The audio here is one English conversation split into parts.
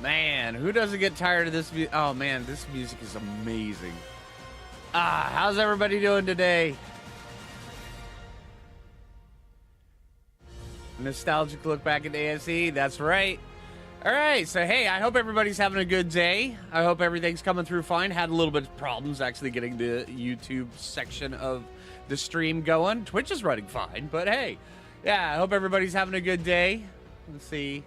Man, who doesn't get tired of this? Oh man, this music is amazing. How's everybody doing today? Nostalgic look back at ASE. That's right. All right, so hey, I hope everybody's having a good day. I hope everything's coming through fine. Had a little bit of problems actually getting the YouTube section of the stream going. Twitch is running fine, but hey, yeah, I hope everybody's having a good day. Let's see.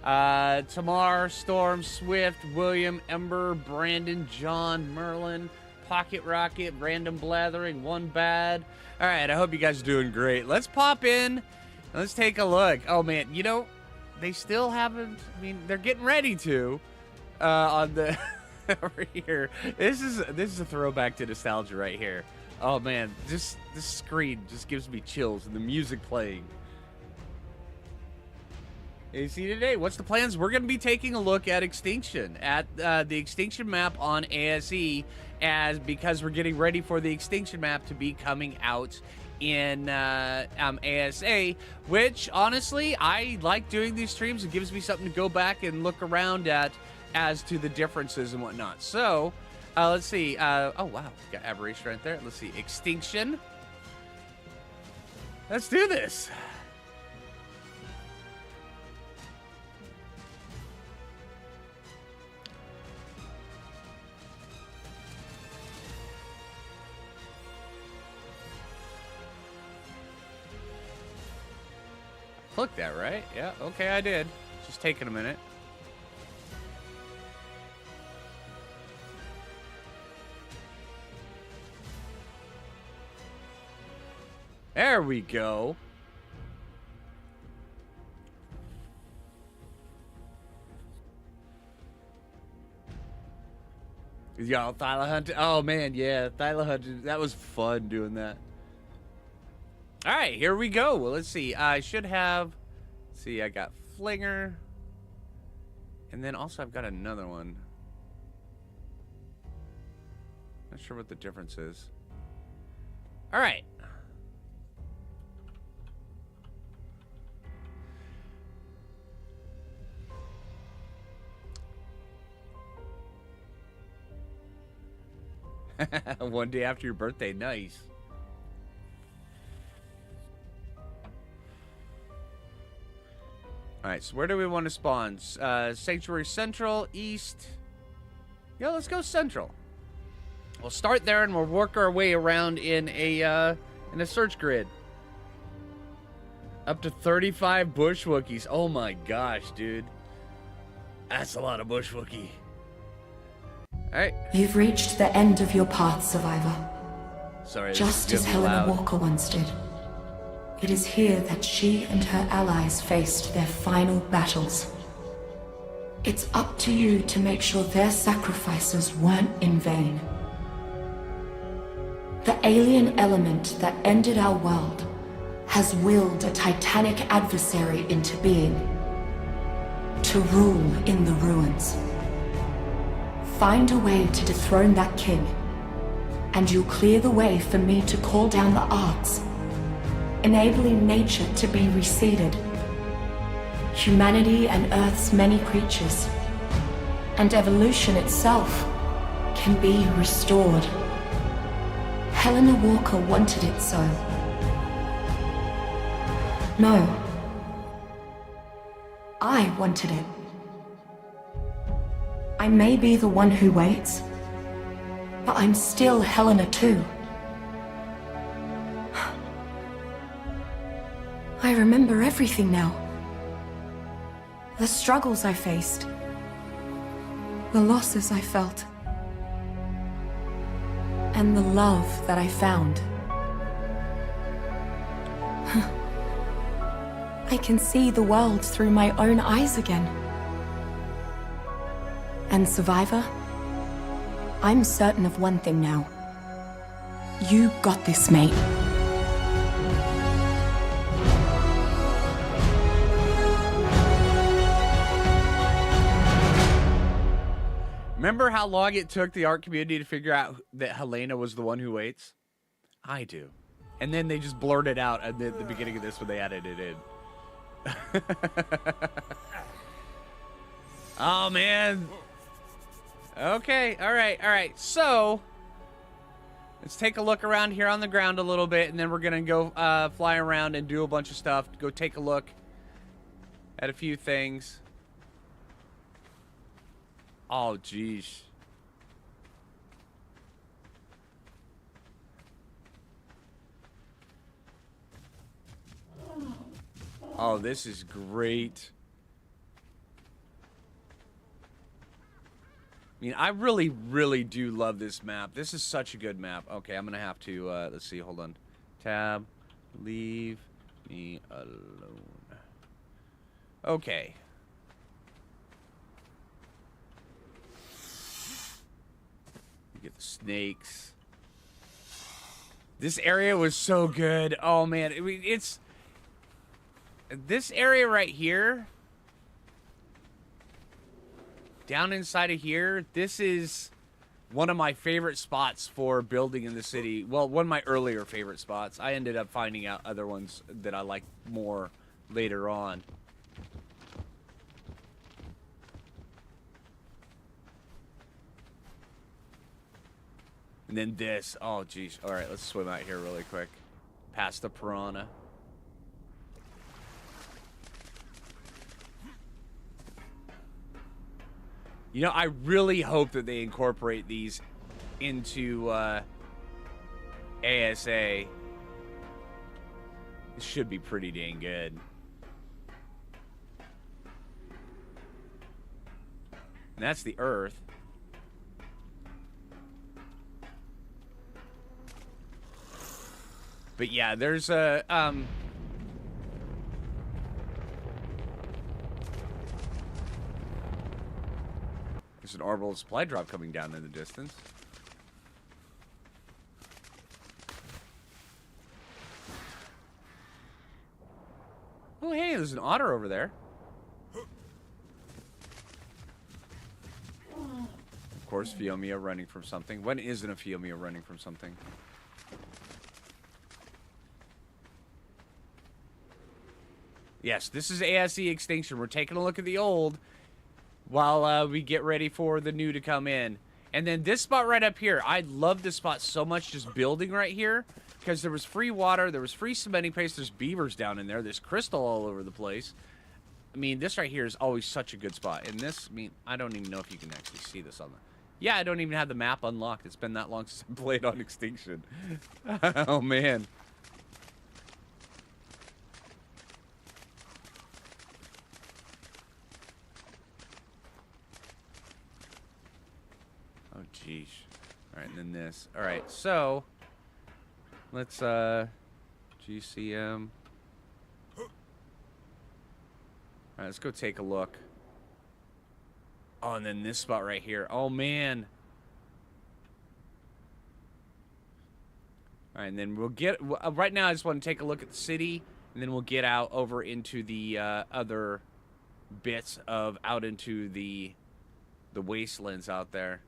Tamar, Storm, Swift, William, Ember, Brandon, John, Merlin, Pocket Rocket, Random Blathering, One Bad. All right, I hope you guys are doing great. Let's pop in. Let's take a look. Oh man, you know, they still haven't. I mean, they're getting ready to on the over here. This is a throwback to nostalgia right here. Oh man, just this screen just gives me chills, and the music playing. ASE today, what's the plans? We're going to be taking a look at Extinction, at the Extinction map on ASE, because we're getting ready for the Extinction map to be coming out in ASA, which honestly, I like doing these streams. It gives me something to go back and look around at as to the differences and whatnot. So, let's see. Oh, wow. Got Aberration right there. Let's see. Extinction. Let's do this. Click that, right? Yeah, okay, I did. Just taking a minute. There we go. Y'all, Thylacoleo. Oh, man, yeah. Thylacoleo. That was fun doing that. All right, here we go. Well, let's see. I should have... See, I got Phlinger. And then also I've got another one. Not sure what the difference is. All right. One day after your birthday. Nice. Alright, so where do we want to spawn? Sanctuary Central, East. Yeah, let's go Central. We'll start there and we'll work our way around in a search grid. Up to 35 bush Wookiees. Oh my gosh, dude. That's a lot of bush Wookiee. Alright. You've reached the end of your path, Survivor. Sorry, just as Helena Walker once did. It is here that she and her allies faced their final battles. It's up to you to make sure their sacrifices weren't in vain. The alien element that ended our world has willed a titanic adversary into being, to rule in the ruins. Find a way to dethrone that king, and you'll clear the way for me to call down the arcs, enabling nature to be reseeded, humanity and Earth's many creatures, and evolution itself can be restored. Helena Walker wanted it so. No. I wanted it. I may be the one who waits, but I'm still Helena too. I remember everything now. The struggles I faced. The losses I felt. And the love that I found. I can see the world through my own eyes again. And Survivor, I'm certain of one thing now. You got this, mate. Remember how long it took the art community to figure out that Helena was the one who waits? I do. And then they just blurted out at the beginning of this when they added it in. Oh, man. Okay, all right. So, let's take a look around here on the ground a little bit, and then we're going to go fly around and do a bunch of stuff. Go take a look at a few things. Oh, geez. Oh, this is great. I mean, I really, really do love this map. This is such a good map. Okay, I'm going to have to, let's see, hold on. Tab, leave me alone. Okay. You get the snakes. This area was so good. Oh, man. I mean, it's... This area right here... Down inside of here, this is one of my favorite spots for building in the city. Well, one of my earlier favorite spots. I ended up finding out other ones that I like more later on. And then this. Oh, geez. All right, let's swim out here really quick. Past the piranha. You know, I really hope that they incorporate these into ASA. This should be pretty dang good. And that's the Earth. But yeah, there's a there's an orbital supply drop coming down in the distance. Oh, hey, there's an otter over there. Of course, Phiomia running from something. When isn't a Phiomia running from something? Yes, this is ASE Extinction. We're taking a look at the old while we get ready for the new to come in. And then this spot right up here, I love this spot so much, just building right here, because there was free water, there was free cementing paste, there's beavers down in there, there's crystal all over the place. I mean, this right here is always such a good spot. And this, I mean, I don't even know if you can actually see this on the... Yeah, I don't even have the map unlocked. It's been that long since I played on Extinction. Oh, man. Oh, geez. All right, and then this. All right, so let's GCM. All right, let's go take a look. Oh, and then this spot right here. Oh, man. All right, and then we'll get... right now, I just want to take a look at the city, and then we'll get out over into the other bits of... out into the wastelands out there.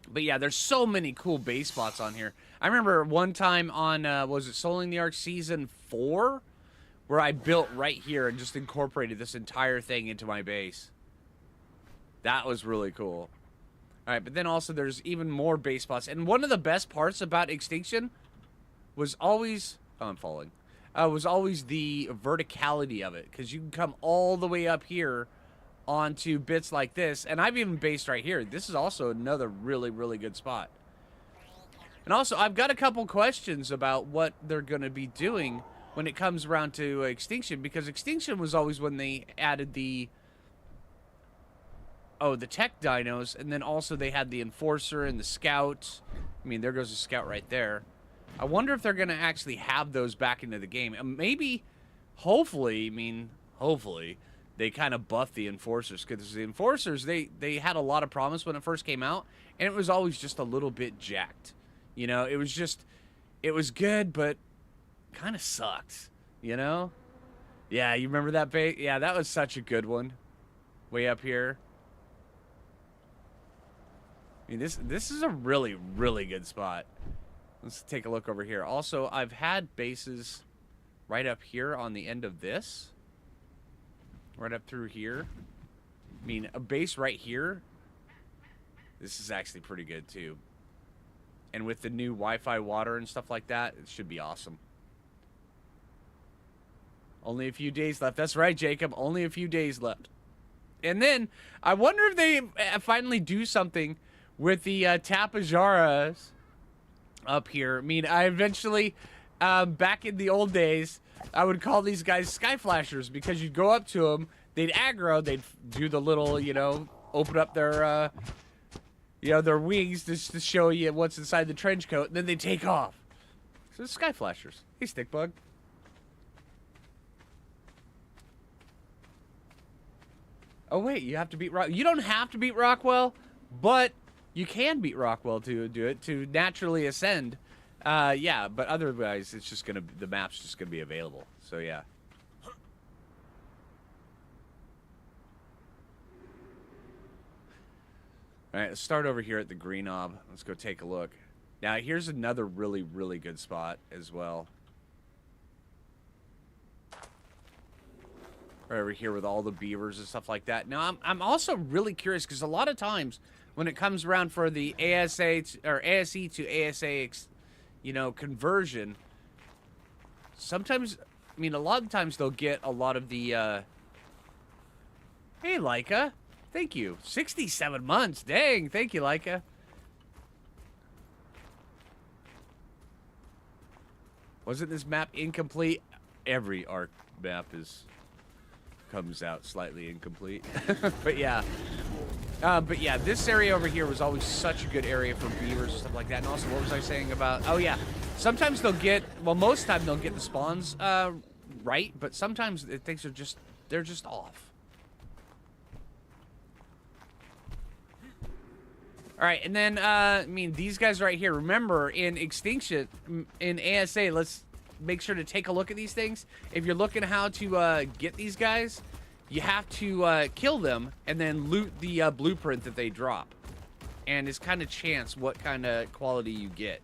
But yeah, there's so many cool base spots on here. I remember one time on, was it Soling the Ark Season 4? Where I built right here and just incorporated this entire thing into my base. That was really cool. Alright, but then also there's even more base spots. And one of the best parts about Extinction was always... Oh, I'm falling. Was always the verticality of it. Because you can come all the way up here onto bits like this. And I've even based right here. This is also another really, really good spot. And also, I've got a couple questions about what they're going to be doing when it comes around to Extinction. Because Extinction was always when they added the... Oh, the tech dinos, and then also they had the Enforcer and the Scout. I mean, there goes the Scout right there. I wonder if they're going to actually have those back into the game. And maybe, hopefully, I mean, hopefully, they kind of buff the Enforcers. Because the Enforcers, they had a lot of promise when it first came out, and it was always just a little bit jacked. You know, it was just, it was good, but kind of sucked, you know? Yeah, you remember that bait? Yeah, that was such a good one. Way up here. I mean, this is a really, really good spot. Let's take a look over here. Also, I've had bases right up here on the end of this. Right up through here. I mean, a base right here, this is actually pretty good, too. And with the new Wi-Fi water and stuff like that, it should be awesome. Only a few days left. That's right, Jacob. Only a few days left. And then, I wonder if they finally do something with the Tapajaras up here. I mean, I eventually, back in the old days, I would call these guys Sky Flashers because you'd go up to them, they'd aggro, they'd do the little, you know, open up their, you know, their wings just to show you what's inside the trench coat, and then they take off. So, Sky Flashers. Hey, Stickbug. Oh, wait, you have to beat Rock. You don't have to beat Rockwell, but you can beat Rockwell to do it, to naturally ascend. Yeah, but otherwise, it's just gonna, the map's just gonna be available. So, yeah. All right, let's start over here at the Green Knob. Let's go take a look. Now, here's another really, really good spot as well. Right over here with all the beavers and stuff like that. Now, I'm also really curious because a lot of times when it comes around for the ASA or ASE to ASA, you know, conversion, sometimes, I mean, a lot of times they'll get a lot of the, hey, Leica. Thank you. 67 months. Dang. Thank you, Leica. Wasn't this map incomplete? Every ARC map comes out slightly incomplete. But yeah, this area over here was always such a good area for beavers and stuff like that. And also, what was I saying about, oh yeah, sometimes they'll get, well, most of the time they'll get the spawns right, but sometimes things are just, they're just off. All right, and then, I mean, these guys right here, remember, in Extinction, in ASA, let's make sure to take a look at these things. If you're looking how to get these guys, you have to kill them and then loot the blueprint that they drop. And it's kind of chance what kind of quality you get.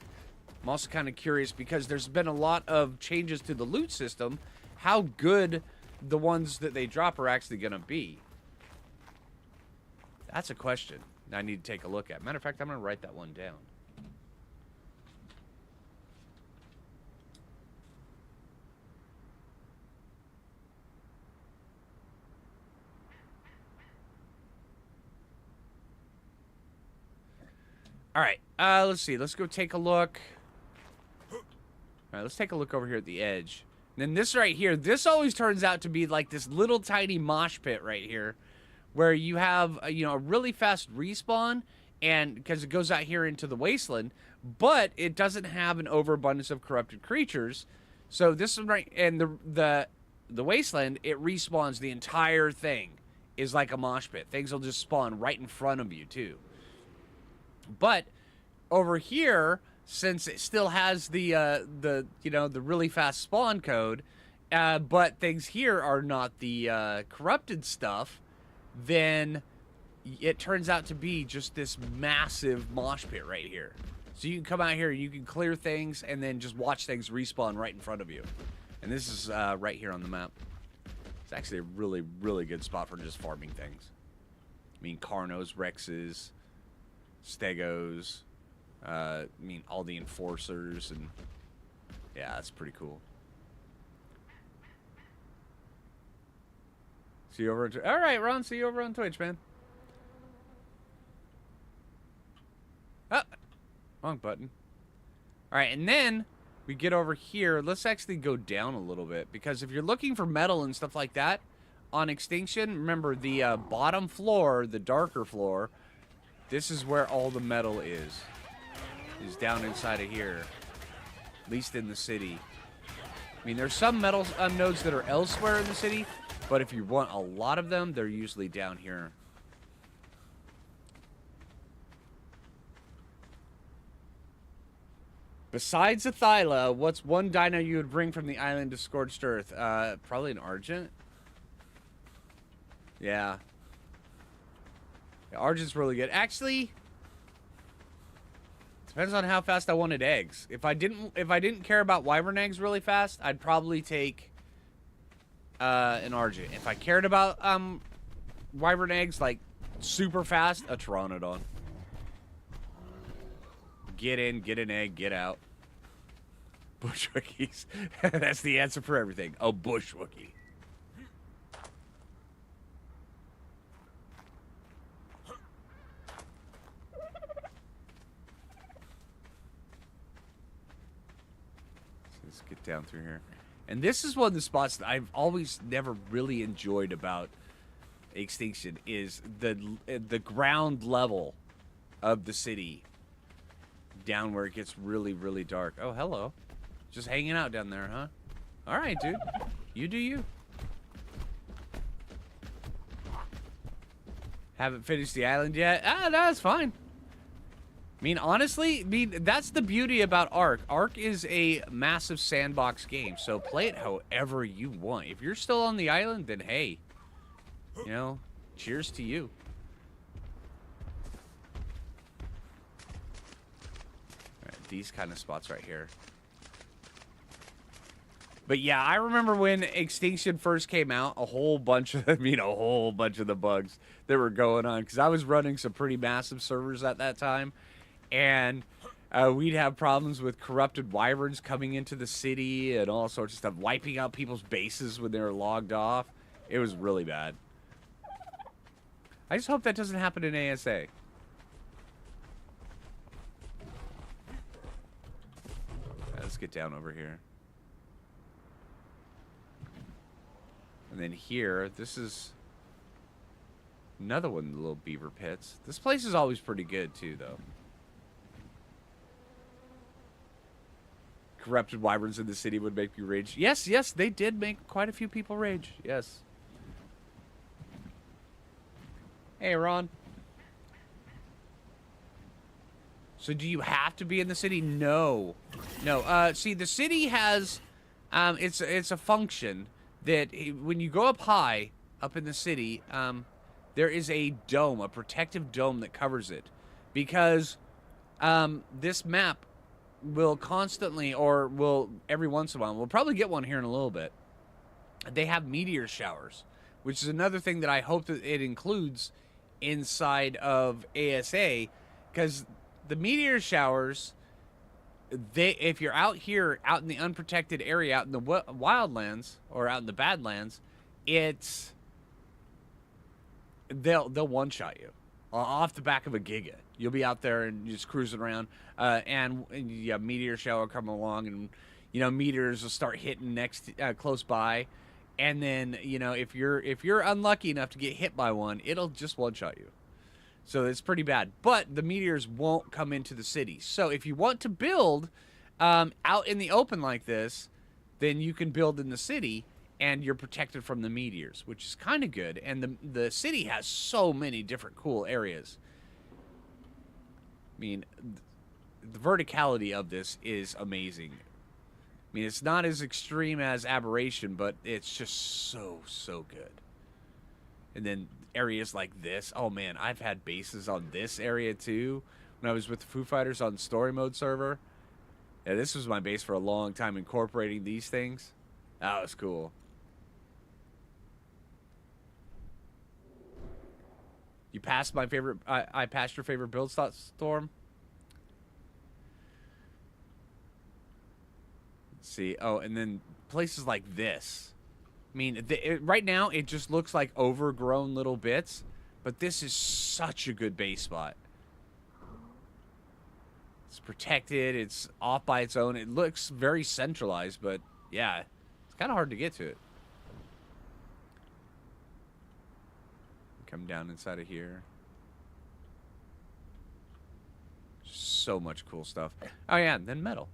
I'm also kind of curious because there's been a lot of changes to the loot system, how good the ones that they drop are actually going to be. That's a question I need to take a look at. Matter of fact, I'm going to write that one down. All right, let's see. Let's go take a look. All right, let's take a look over here at the edge. And then this right here, this always turns out to be like this little tiny mosh pit right here, where you have, you know, a really fast respawn, and because it goes out here into the Wasteland, but it doesn't have an overabundance of corrupted creatures. So this one right, and the Wasteland, it respawns the entire thing is like a mosh pit. Things will just spawn right in front of you too. But over here, since it still has the you know, the really fast spawn code, but things here are not the corrupted stuff, then it turns out to be just this massive mosh pit right here. So you can come out here, you can clear things, and then just watch things respawn right in front of you. And this is right here on the map. It's actually a really, really good spot for just farming things. I mean, Carnos, Rexes, Stegos, I mean, all the Enforcers, and yeah, that's pretty cool. See you over on Twitch. All right, Ron, see you over on Twitch, man. Oh, wrong button. All right, and then we get over here. Let's actually go down a little bit, because if you're looking for metal and stuff like that on Extinction, remember the bottom floor, the darker floor, this is where all the metal is down inside of here, at least in the city. I mean, there's some metal nodes that are elsewhere in the city, but if you want a lot of them, they're usually down here. Besides a Thyla, what's one dino you would bring from the island of Scorched Earth? Probably an Argent. Yeah. Argent's really good. Actually, depends on how fast I wanted eggs. If I didn't care about wyvern eggs really fast, I'd probably take an Argent. If I cared about wyvern eggs, like, super fast, a pteranodon. Get in, get an egg, get out. Bush Wookiees. That's the answer for everything. Oh, Bush Wookiee. Let's get down through here. And this is one of the spots that I've always never really enjoyed about Extinction is the ground level of the city down where it gets really, really dark. Oh, hello. Just hanging out down there, huh? All right, dude. You do you. Haven't finished the island yet? Ah, that's fine. I mean, honestly, that's the beauty about Ark. Ark is a massive sandbox game, so play it however you want. If you're still on the island, then hey, you know, cheers to you. All right, these kind of spots right here. But yeah, I remember when Extinction first came out, a whole bunch of the bugs that were going on, because I was running some pretty massive servers at that time, and we'd have problems with corrupted wyverns coming into the city and all sorts of stuff, wiping out people's bases when they were logged off. It was really bad. I just hope that doesn't happen in ASA. Let's get down over here. And then here, this is another one of the little beaver pits. This place is always pretty good, too, though. Corrupted wyverns in the city would make you rage. Yes, yes, they did make quite a few people rage. Yes. Hey, Ron. So do you have to be in the city? No. No. See, the city has... it's a function... that when you go up high, up in the city, there is a dome, a protective dome that covers it. Because this map will constantly, or will every once in a while, we'll probably get one here in a little bit, they have meteor showers, which is another thing that I hope that it includes inside of ASA, because the meteor showers... if you're out here, out in the unprotected area, out in the wildlands, or out in the badlands, they'll one-shot you off the back of a Giga. You'll be out there and just cruising around, and you have meteor shower come along, and meteors will start hitting close by, and then if you're unlucky enough to get hit by one, it'll just one-shot you. So it's pretty bad. But the meteors won't come into the city. So if you want to build out in the open like this, then you can build in the city, and you're protected from the meteors, which is kind of good. And the city has so many different cool areas. I mean, the verticality of this is amazing. I mean, it's not as extreme as Aberration, but it's just so, so good. And then areas like this. Oh, man, I've had bases on this area, too. When I was with the Foo Fighters on story mode server. Yeah, this was my base for a long time, incorporating these things. That was cool. You passed my favorite... I passed your favorite build slot, Storm? Let's see. Oh, and then places like this. I mean, right now, it just looks like overgrown little bits, but this is such a good base spot. It's protected, it's off by its own. It looks very centralized, but yeah, it's kind of hard to get to it. Come down inside of here. So much cool stuff. Oh yeah, and then metal.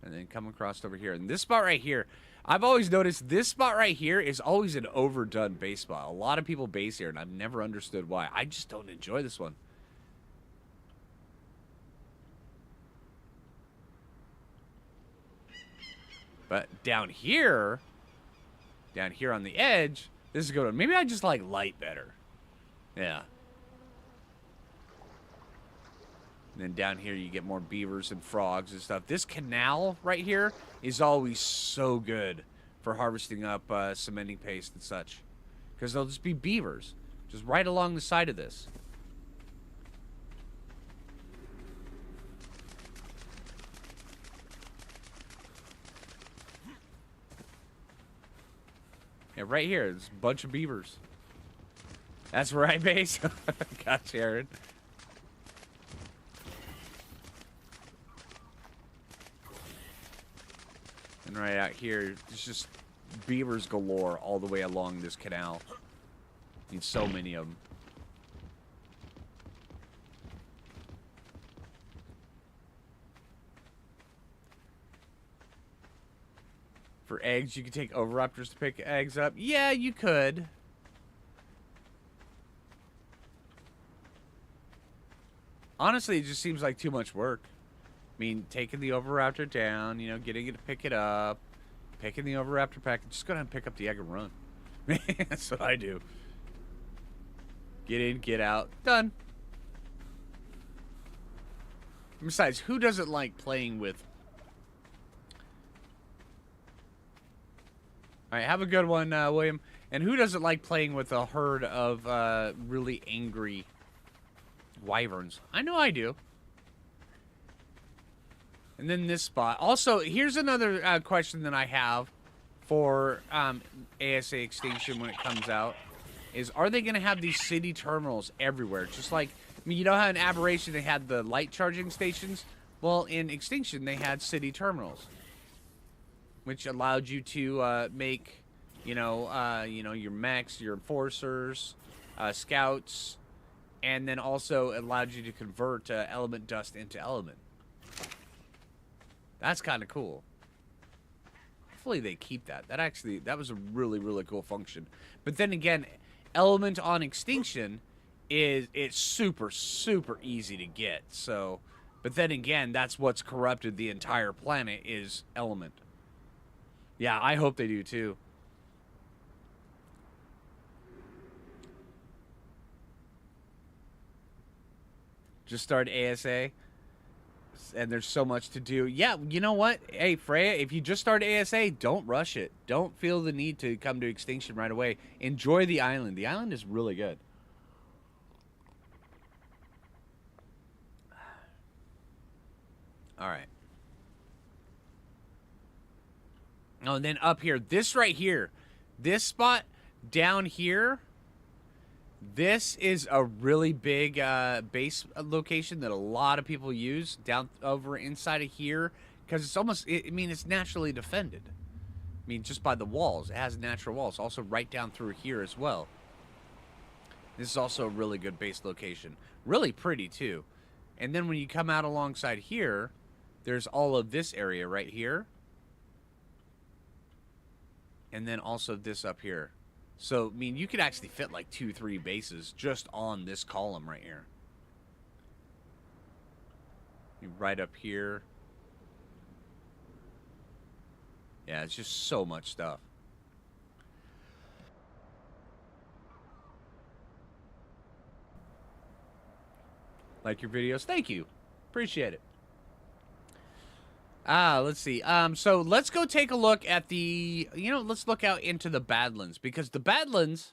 And then come across over here. And this spot right here, I've always noticed this spot right here is always an overdone base spot. A lot of people base here, and I've never understood why. I just don't enjoy this one. But down here on the edge, this is good. Maybe I just like light better. Yeah. And then down here you get more beavers and frogs and stuff. This canal right here is always so good for harvesting up cementing paste and such. Because there'll just be beavers just right along the side of this. Yeah, right here, there's a bunch of beavers. That's where I base. Gotcha, Aaron. And right out here, there's just beavers galore all the way along this canal. Need so many of them. For eggs, you could take Oviraptors to pick eggs up. Yeah, you could. Honestly, it just seems like too much work. I mean, taking the Oviraptor down, you know, getting it to pick it up, picking the Oviraptor pack, just go ahead and pick up the egg and run. That's what I do. Get in, get out, done. Besides, who doesn't like playing with... Alright, have a good one, William. And who doesn't like playing with a herd of really angry wyverns? I know I do. And then this spot. Also, here's another question that I have for ASA Extinction when it comes out. Is, are they going to have these city terminals everywhere? Just like, I mean, you know how in Aberration they had the light charging stations? Well, in Extinction they had city terminals. Which allowed you to make, you know, your mechs, your enforcers, scouts, and then also allowed you to convert element dust into element. That's kind of cool. Hopefully they keep that. That was a really, really cool function. But then again, element on Extinction it's super, super easy to get. So, but then again, that's what's corrupted the entire planet is element. Yeah, I hope they do too. Just start ASA. And there's so much to do. Yeah, you know what? Hey, Freya, if you just start ASA, don't rush it. Don't feel the need to come to Extinction right away. Enjoy the island. The island is really good. All right. Oh, and then up here, this right here, this spot down here, this is a really big base location that a lot of people use down over inside of here because it's almost, I mean, it's naturally defended. I mean, just by the walls. It has natural walls. Also right down through here as well. This is also a really good base location. Really pretty, too. And then when you come out alongside here, there's all of this area right here. And then also this up here. So, I mean, you could actually fit like 2-3 bases just on this column right here. Right up here. Yeah, it's just so much stuff. Like your videos? Thank you. Appreciate it. Let's see. So let's go take a look at the, let's look out into the Badlands, because the Badlands,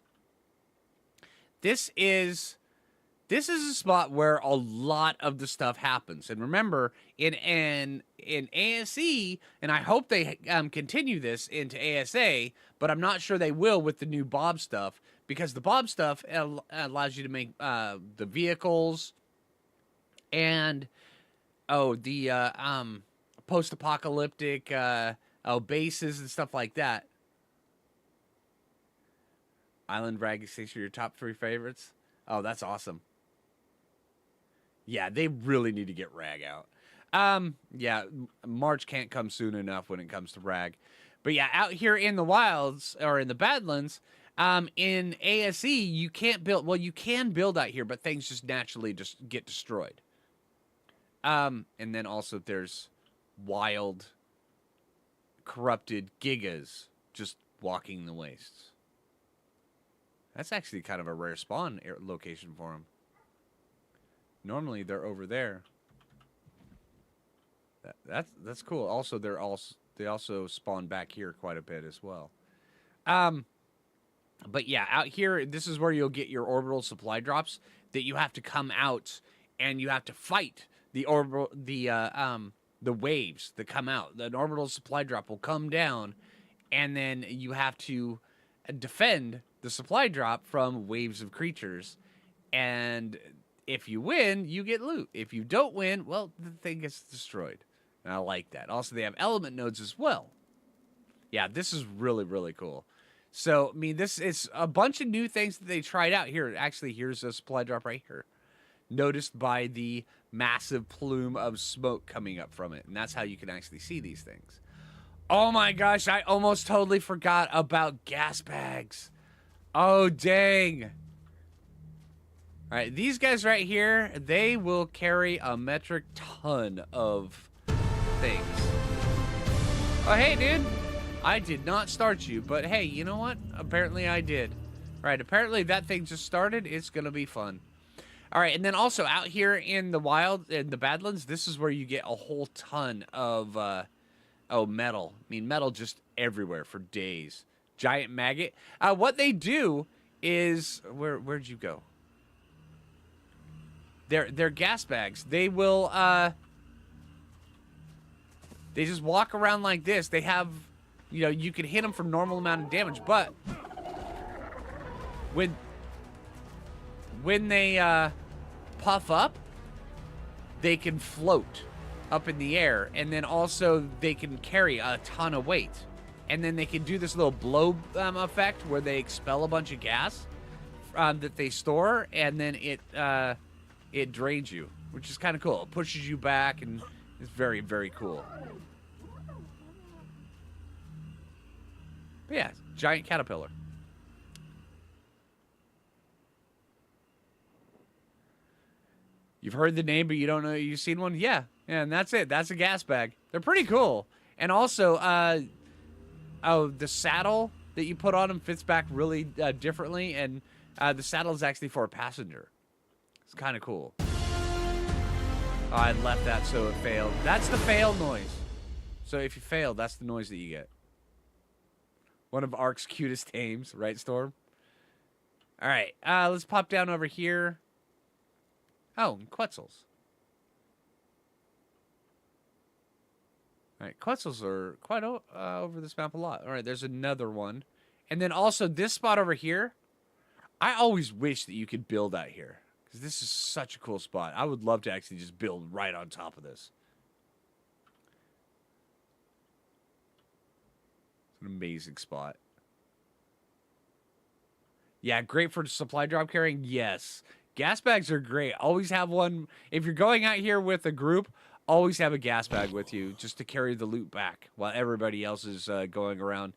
this is a spot where a lot of the stuff happens. And remember, in ASE, and I hope they continue this into ASA, but I'm not sure they will with the new Bob stuff, because the Bob stuff allows you to make the vehicles and the post-apocalyptic bases and stuff like that. Island Rag Extinction are your top 3 favorites? Oh, that's awesome. Yeah, they really need to get Rag out. Yeah, March can't come soon enough when it comes to Rag. But yeah, out here in the wilds, or in the Badlands, in ASE, you can't build... Well, you can build out here, but things just naturally just get destroyed. And then also there's wild, corrupted gigas just walking the wastes. That's actually kind of a rare spawn location for them. Normally they're over there. That's cool. Also, they're all they also spawn back here quite a bit as well. But yeah, out here, this is where you'll get your orbital supply drops that you have to come out and you have to fight the waves that come out. An orbital supply drop will come down, and then you have to defend the supply drop from waves of creatures. And if you win, you get loot. If you don't win, well, the thing gets destroyed. And I like that. Also, they have element nodes as well. Yeah, this is really, really cool. So, I mean, this is a bunch of new things that they tried out here. Actually, here's a supply drop right here. Noticed by the massive plume of smoke coming up from it. And that's how you can actually see these things. Oh my gosh, I almost totally forgot about gas bags. Oh, dang. All right, these guys right here, they will carry a metric ton of things. Oh, hey, dude. I did not start you, but hey, you know what? Apparently I did. Right, apparently that thing just started. It's going to be fun. All right, and then also out here in the wild, in the Badlands, this is where you get a whole ton of, metal. I mean, metal just everywhere for days. Giant maggot. What they do is, where'd you go? They're gas bags. They will, they just walk around like this. They have... You know, you can hit them for normal amount of damage, but when they puff up, they can float up in the air, and then also they can carry a ton of weight, and then they can do this little blow effect where they expel a bunch of gas that they store, and then it drains you, which is kind of cool. It pushes you back, and it's very, very cool. But yeah, giant caterpillar. You've heard the name, but you don't know you've seen one? Yeah, and that's it. That's a gas bag. They're pretty cool. And also, the saddle that you put on them fits back really differently, and the saddle is actually for a passenger. It's kind of cool. Oh, I left that so it failed. That's the fail noise. So if you fail, that's the noise that you get. One of Ark's cutest tames, right, Storm? All right, let's pop down over here. Oh, Quetzals. All right, Quetzals are quite over this map a lot. All right, there's another one. And then also this spot over here, I always wish that you could build out here, because this is such a cool spot. I would love to actually just build right on top of this. An amazing spot. Yeah, great for supply drop carrying. Yes. Gas bags are great. Always have one. If you're going out here with a group, always have a gas bag with you just to carry the loot back while everybody else is going around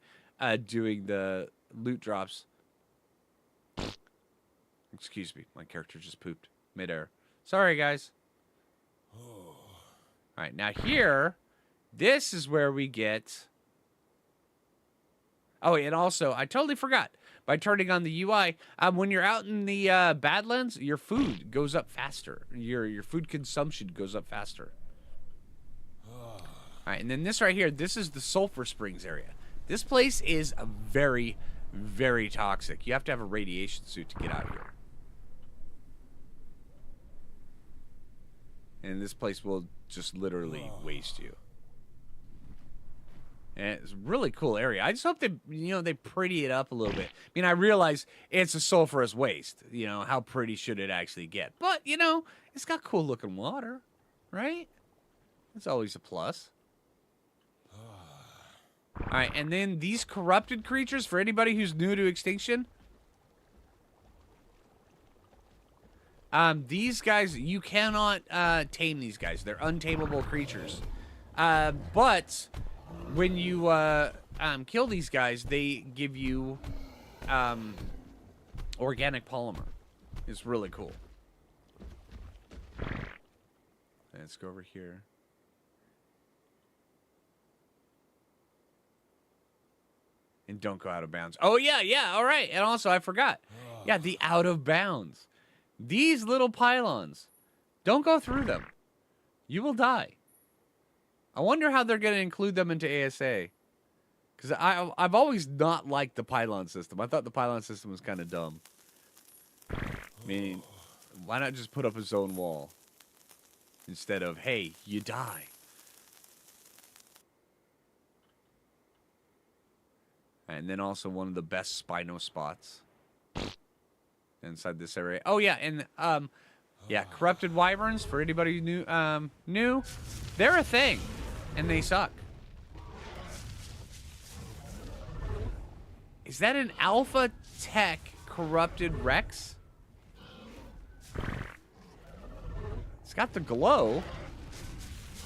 doing the loot drops. Excuse me. My character just pooped midair. Sorry, guys. All right, now here, this is where we get... Oh, and also, I totally forgot. By turning on the UI, when you're out in the Badlands, your food goes up faster. Your food consumption goes up faster. All right, and then this right here, this is the Sulfur Springs area. This place is very, very toxic. You have to have a radiation suit to get out here. And this place will just literally waste you. And it's a really cool area. I just hope they, they pretty it up a little bit. I mean, I realize it's a sulfurous waste. How pretty should it actually get? But, it's got cool looking water, right? That's always a plus. All right, and then these corrupted creatures, for anybody who's new to Extinction, these guys, you cannot tame these guys. They're untamable creatures. But when you kill these guys, they give you organic polymer. It's really cool. Let's go over here. And don't go out of bounds. Oh, yeah, all right. And also, I forgot. Yeah, the out of bounds. These little pylons. Don't go through them. You will die. I wonder how they're going to include them into ASA. Because I've always not liked the pylon system. I thought the pylon system was kind of dumb. I mean, why not just put up a zone wall? Instead of, hey, you die. And then also one of the best Spino spots inside this area. Oh, yeah, and, yeah, corrupted wyverns, for anybody new, they're a thing, and they suck. Is that an Alpha Tech corrupted Rex? It's got the glow.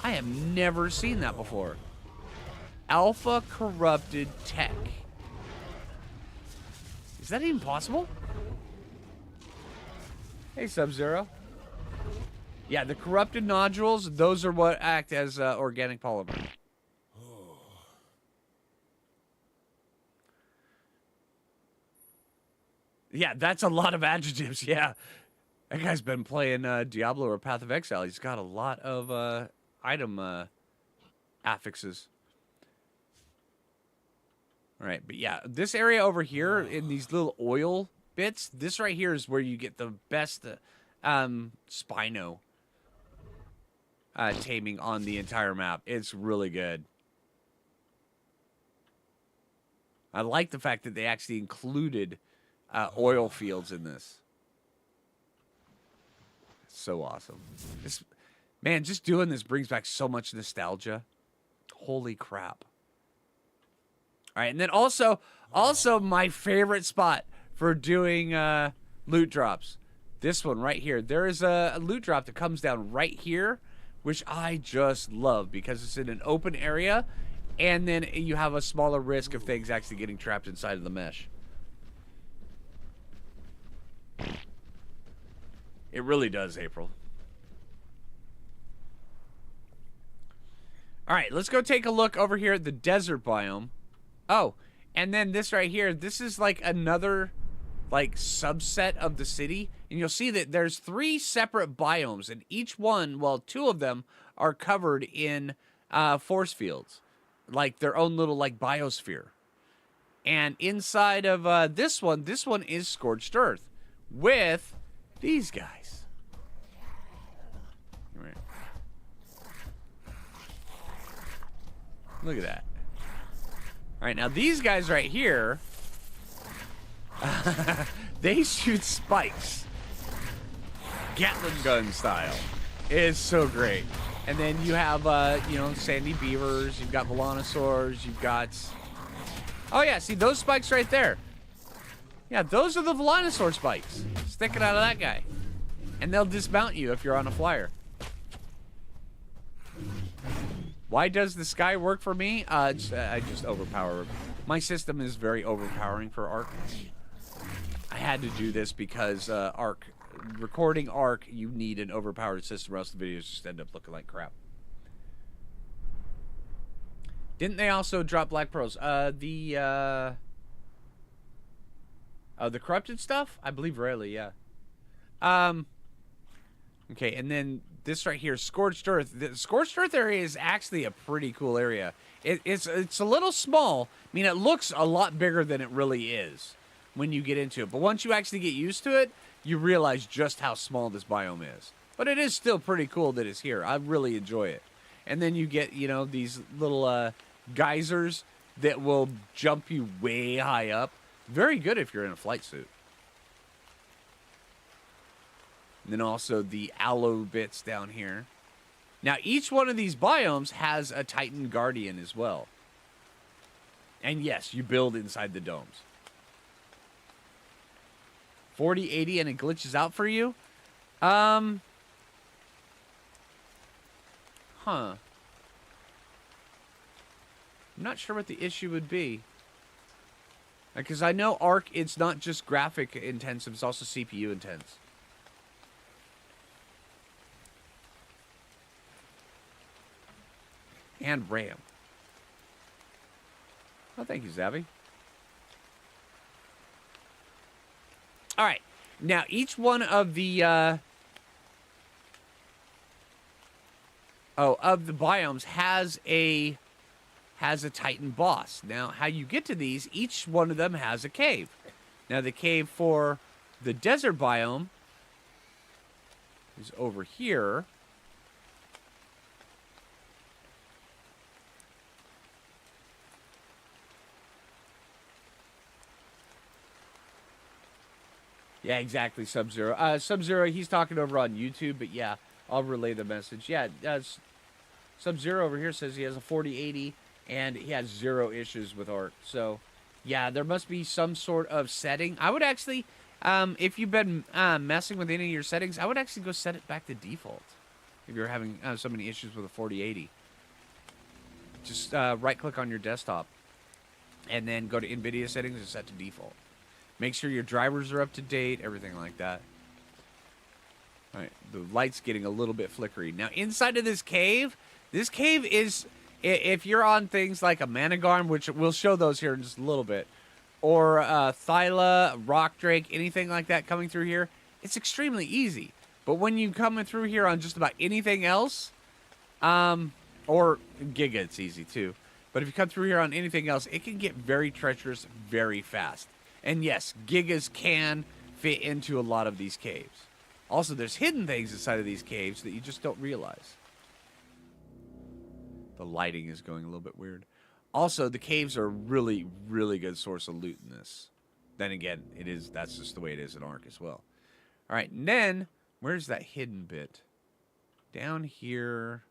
I have never seen that before. Alpha corrupted tech. Is that even possible? Hey, Sub-Zero. Yeah, the corrupted nodules, those are what act as organic polymer. Yeah, that's a lot of adjectives, yeah. That guy's been playing Diablo or Path of Exile. He's got a lot of item affixes. All right, but yeah, this area over here in these little oil bits, this right here is where you get the best Spino taming on the entire map. It's really good. I like the fact that they actually included oil fields in this. It's so awesome. This, man, just doing this brings back so much nostalgia. Holy crap. All right, and then also my favorite spot for doing loot drops. This one right here. There is a loot drop that comes down right here, which I just love because it's in an open area, and then you have a smaller risk of things actually getting trapped inside of the mesh. It really does, April. All right, let's go take a look over here at the desert biome. Oh, and then this right here, this is like another like subset of the city. And you'll see that there's 3 separate biomes, and each one, well, 2 of them are covered in force fields. Like their own little like biosphere. And inside of this one is Scorched Earth with these guys. All right. Look at that. All right, now these guys right here, they shoot spikes. Gatling gun style. It is so great. And then you have, you know, sandy beavers, you've got Volanosaurs, you've got... Oh yeah, see those spikes right there? Yeah, those are the Volanosaur spikes sticking out of that guy. And they'll dismount you if you're on a flyer. Why does the sky work for me? I just overpower. My system is very overpowering for Ark. I had to do this because Ark, recording Ark, you need an overpowered system or else the videos just end up looking like crap. Didn't they also drop Black Pearls? The corrupted stuff? I believe rarely, yeah. Okay, and then this right here, Scorched Earth. The Scorched Earth area is actually a pretty cool area. It's a little small. I mean, it looks a lot bigger than it really is when you get into it. But once you actually get used to it, you realize just how small this biome is. But it is still pretty cool that it's here. I really enjoy it. And then you get, you know, these little geysers that will jump you way high up. Very good if you're in a flight suit. And then also the aloe bits down here. Now, each one of these biomes has a Titan Guardian as well. And yes, you build inside the domes. 4080 and it glitches out for you? Huh. I'm not sure what the issue would be. Because I know Ark, it's not just graphic intensive, it's also CPU intense. And RAM. Oh, thank you, Zabby. All right. Now, each one of the of the biomes has a Titan boss. Now, how you get to these, each one of them has a cave. Now, the cave for the desert biome is over here. Yeah, exactly, Sub-Zero. Sub-Zero, he's talking over on YouTube, but yeah, I'll relay the message. Yeah, Sub-Zero over here says he has a 4080, and he has 0 issues with art. So, yeah, there must be some sort of setting. I would actually, if you've been messing with any of your settings, I would actually go set it back to default. If you're having so many issues with a 4080. Just right-click on your desktop, and then go to NVIDIA settings and set to default. Make sure your drivers are up to date, everything like that. All right, the light's getting a little bit flickery. Now, inside of this cave is, if you're on things like a Managarm, which we'll show those here in just a little bit, or Thyla, Rock Drake, anything like that coming through here, it's extremely easy. But when you come through here on just about anything else, or Giga, it's easy too. But if you come through here on anything else, it can get very treacherous very fast. And yes, Gigas can fit into a lot of these caves. Also, there's hidden things inside of these caves that you just don't realize. The lighting is going a little bit weird. Also, the caves are a really, really good source of loot in this. Then again, that's just the way it is in Ark as well. All right, and then, where's that hidden bit? Down here.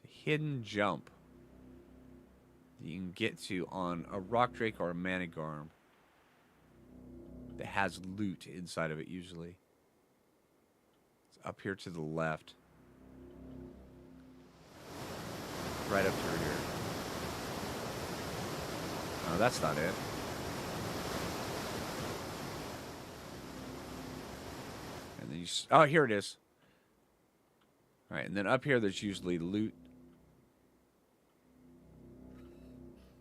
Hidden jump you can get to on a Rock Drake or a Managarm that has loot inside of it usually. It's up here to the left. Right up through here. Oh, that's not it. And then oh, here it is. All right, and then up here there's usually loot.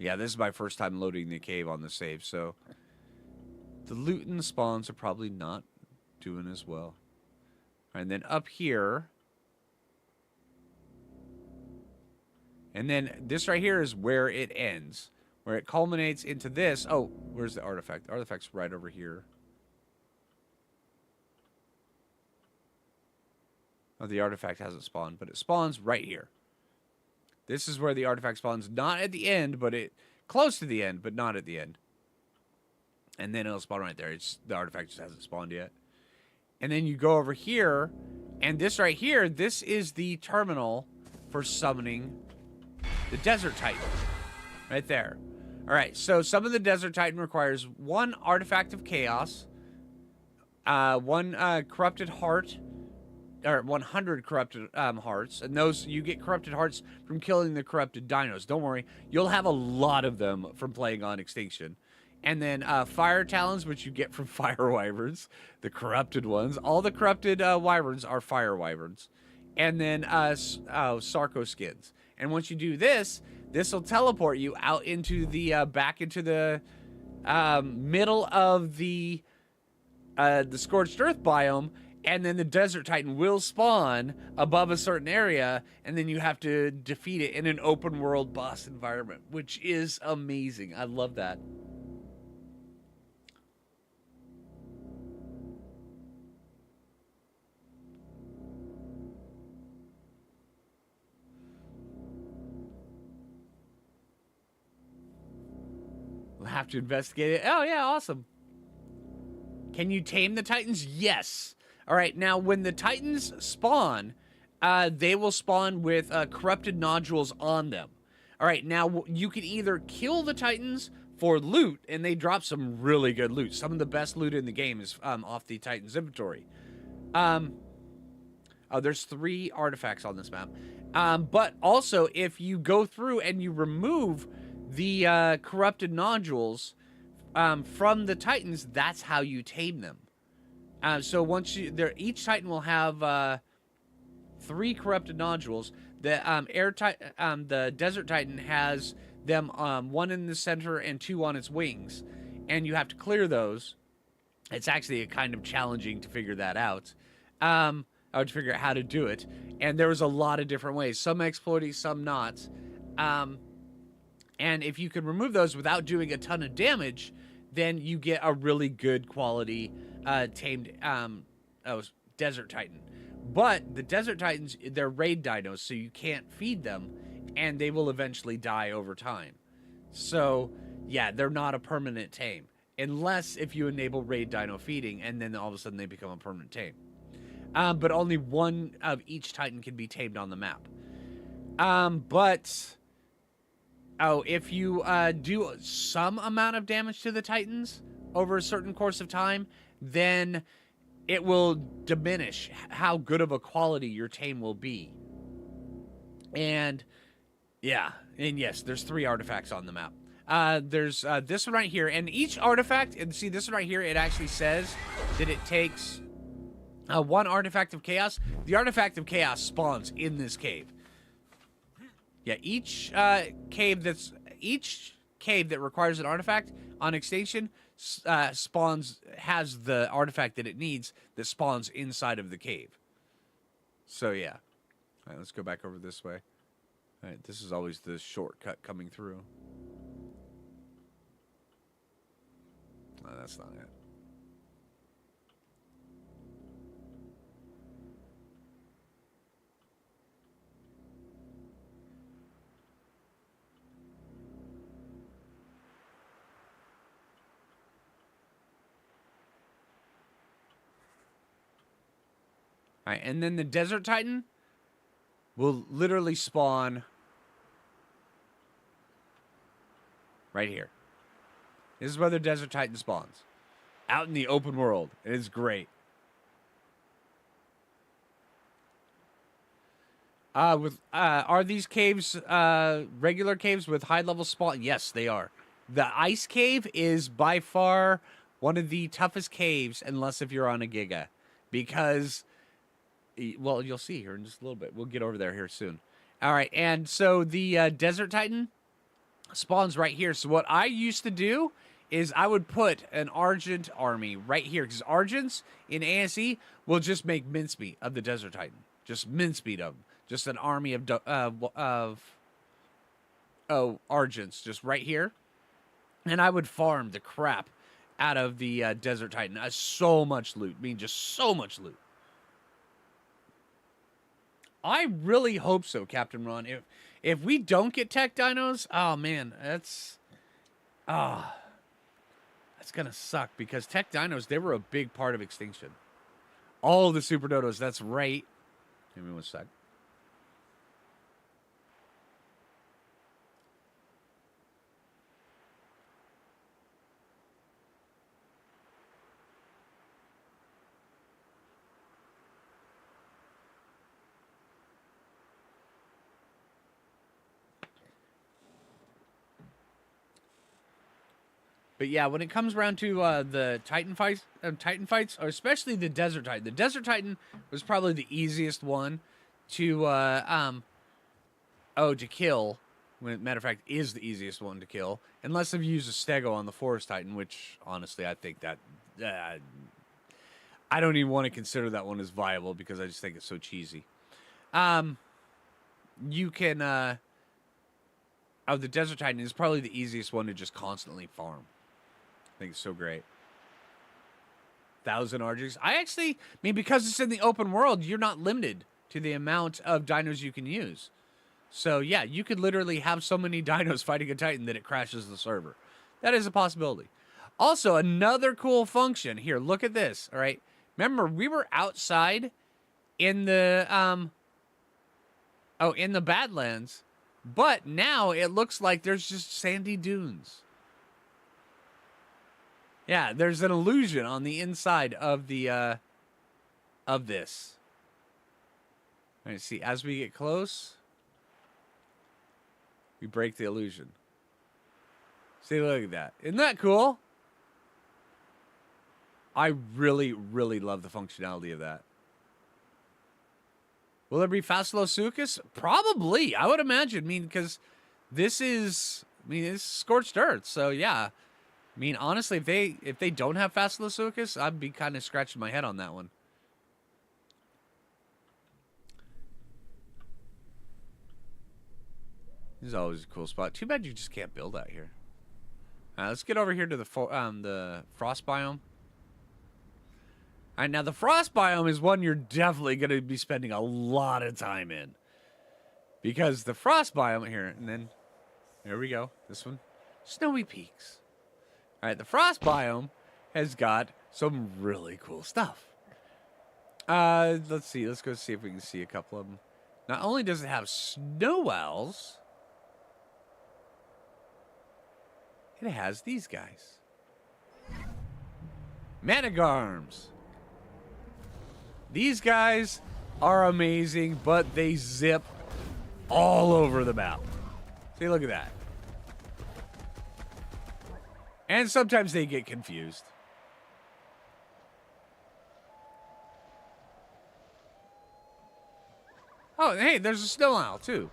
Yeah, this is my first time loading the cave on the save, so the loot and the spawns are probably not doing as well. And then up here, and then this right here is where it ends, where it culminates into this. Oh, where's the artifact? The artifact's right over here. Oh, the artifact hasn't spawned, but it spawns right here. This is where the artifact spawns, not at the end, but close to the end, but not at the end. And then it'll spawn right there. The artifact just hasn't spawned yet. And then you go over here, and this right here, this is the terminal for summoning the Desert Titan. Right there. All right, so some of the Desert Titan requires 1 artifact of chaos, 1 corrupted heart, or 100 corrupted hearts, and those, you get corrupted hearts from killing the corrupted dinos. Don't worry, you'll have a lot of them from playing on Extinction. And then fire talons, which you get from fire wyverns, the corrupted ones. All the corrupted wyverns are fire wyverns. And then sarco skins. And once you do this, this will teleport you out into the back into the middle of the Scorched Earth biome. And then the Desert Titan will spawn above a certain area, and then you have to defeat it in an open world boss environment, which is amazing. I love that. We'll have to investigate it. Oh, yeah, awesome. Can you tame the Titans? Yes. All right, now when the Titans spawn, they will spawn with corrupted nodules on them. All right, now you can either kill the Titans for loot, and they drop some really good loot. Some of the best loot in the game is off the Titans inventory. Oh, there's 3 artifacts on this map. But also, if you go through and you remove the corrupted nodules from the Titans, that's how you tame them. So once each Titan will have 3 corrupted nodules. The Desert Titan has them 1 in the center and 2 on its wings, and you have to clear those. It's actually kind of challenging to figure that out. I would figure out how to do it. And there was a lot of different ways. Some exploity, some not. And if you can remove those without doing a ton of damage, then you get a really good quality tamed Desert Titan. But the Desert Titans, they're raid dinos, so you can't feed them, and they will eventually die over time. So, yeah, they're not a permanent tame. Unless if you enable raid dino feeding, and then all of a sudden they become a permanent tame. But only one of each Titan can be tamed on the map. If you do some amount of damage to the Titans over a certain course of time, then it will diminish how good of a quality your tame will be. And, yeah. And yes, there's 3 artifacts on the map. There's this one right here. And each artifact, and see this one right here, it actually says that it takes 1 artifact of chaos. The artifact of chaos spawns in this cave. Yeah, each cave that requires an artifact on Extinction has the artifact that it needs that spawns inside of the cave. So yeah. All right, let's go back over this way. All right, this is always the shortcut coming through. No, that's not it. All right, and then the Desert Titan will literally spawn right here. This is where the Desert Titan spawns. Out in the open world. It is great. Are these caves regular caves with high level spawn? Yes, they are. The ice cave is by far one of the toughest caves, unless if you're on a Giga. Because, well, you'll see here in just a little bit. We'll get over there here soon. All right, and so the Desert Titan spawns right here. So what I used to do is I would put an Argent army right here. Because Argents in ASE will just make mincemeat of the Desert Titan. Just mincemeat of them. Just an army of Argents just right here. And I would farm the crap out of the Desert Titan. So much loot. I mean, just so much loot. I really hope so, Captain Ron. If we don't get tech dinos, oh man, that's gonna suck, because tech dinos, they were a big part of Extinction. All the super dodos, that's right. Give me one sec. But yeah, when it comes around to the Titan fights, or especially the Desert Titan was probably the easiest one to kill. Matter of fact, is the easiest one to kill, unless if you use a Stego on the Forest Titan, which honestly I think that I don't even want to consider that one as viable, because I just think it's so cheesy. You can the Desert Titan is probably the easiest one to just constantly farm. I think it's so great. 1,000 RGs. I mean, because it's in the open world, you're not limited to the amount of dinos you can use. So, yeah, you could literally have so many dinos fighting a Titan that it crashes the server. That is a possibility. Also, another cool function. Here, look at this, all right? Remember, we were outside in the, in the Badlands, but now it looks like there's just sandy dunes. Yeah, there's an illusion on the inside of the of this. All right, see, as we get close, we break the illusion. See, look at that. Isn't that cool? I really, really love the functionality of that. Will there be Thylacoleo? Probably, I would imagine. I mean, because this is, it's scorched earth, so yeah. I mean, honestly, if they don't have Thylacoleo, I'd be kind of scratching my head on that one. This is always a cool spot. Too bad you just can't build out here. Let's get over here to the frost biome. All right, now the frost biome is one you're definitely going to be spending a lot of time in. Because the frost biome here, and then, there we go, this one, Snowy Peaks. All right, the frost biome has got some really cool stuff. Let's see, let's go see if we can see a couple of them. Not only does it have snow owls, it has these guys. Managarms. These guys are amazing, but they zip all over the map. See, look at that. And sometimes they get confused. Oh, hey, there's a snow owl, too.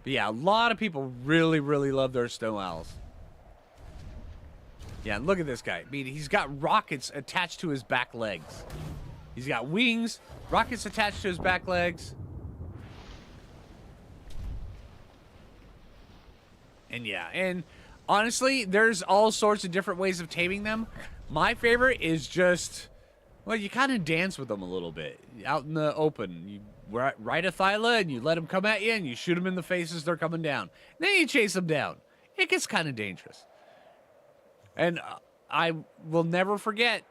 But yeah, a lot of people really, really love their snow owls. Yeah, look at this guy. I mean, he's got rockets attached to his back legs. He's got wings, rockets attached to his back legs. And yeah, and honestly, there's all sorts of different ways of taming them. My favorite is just, well, you kind of dance with them a little bit. Out in the open, you ride a Thyla and you let them come at you and you shoot them in the face as they're coming down. Then you chase them down. It gets kind of dangerous. And I will never forget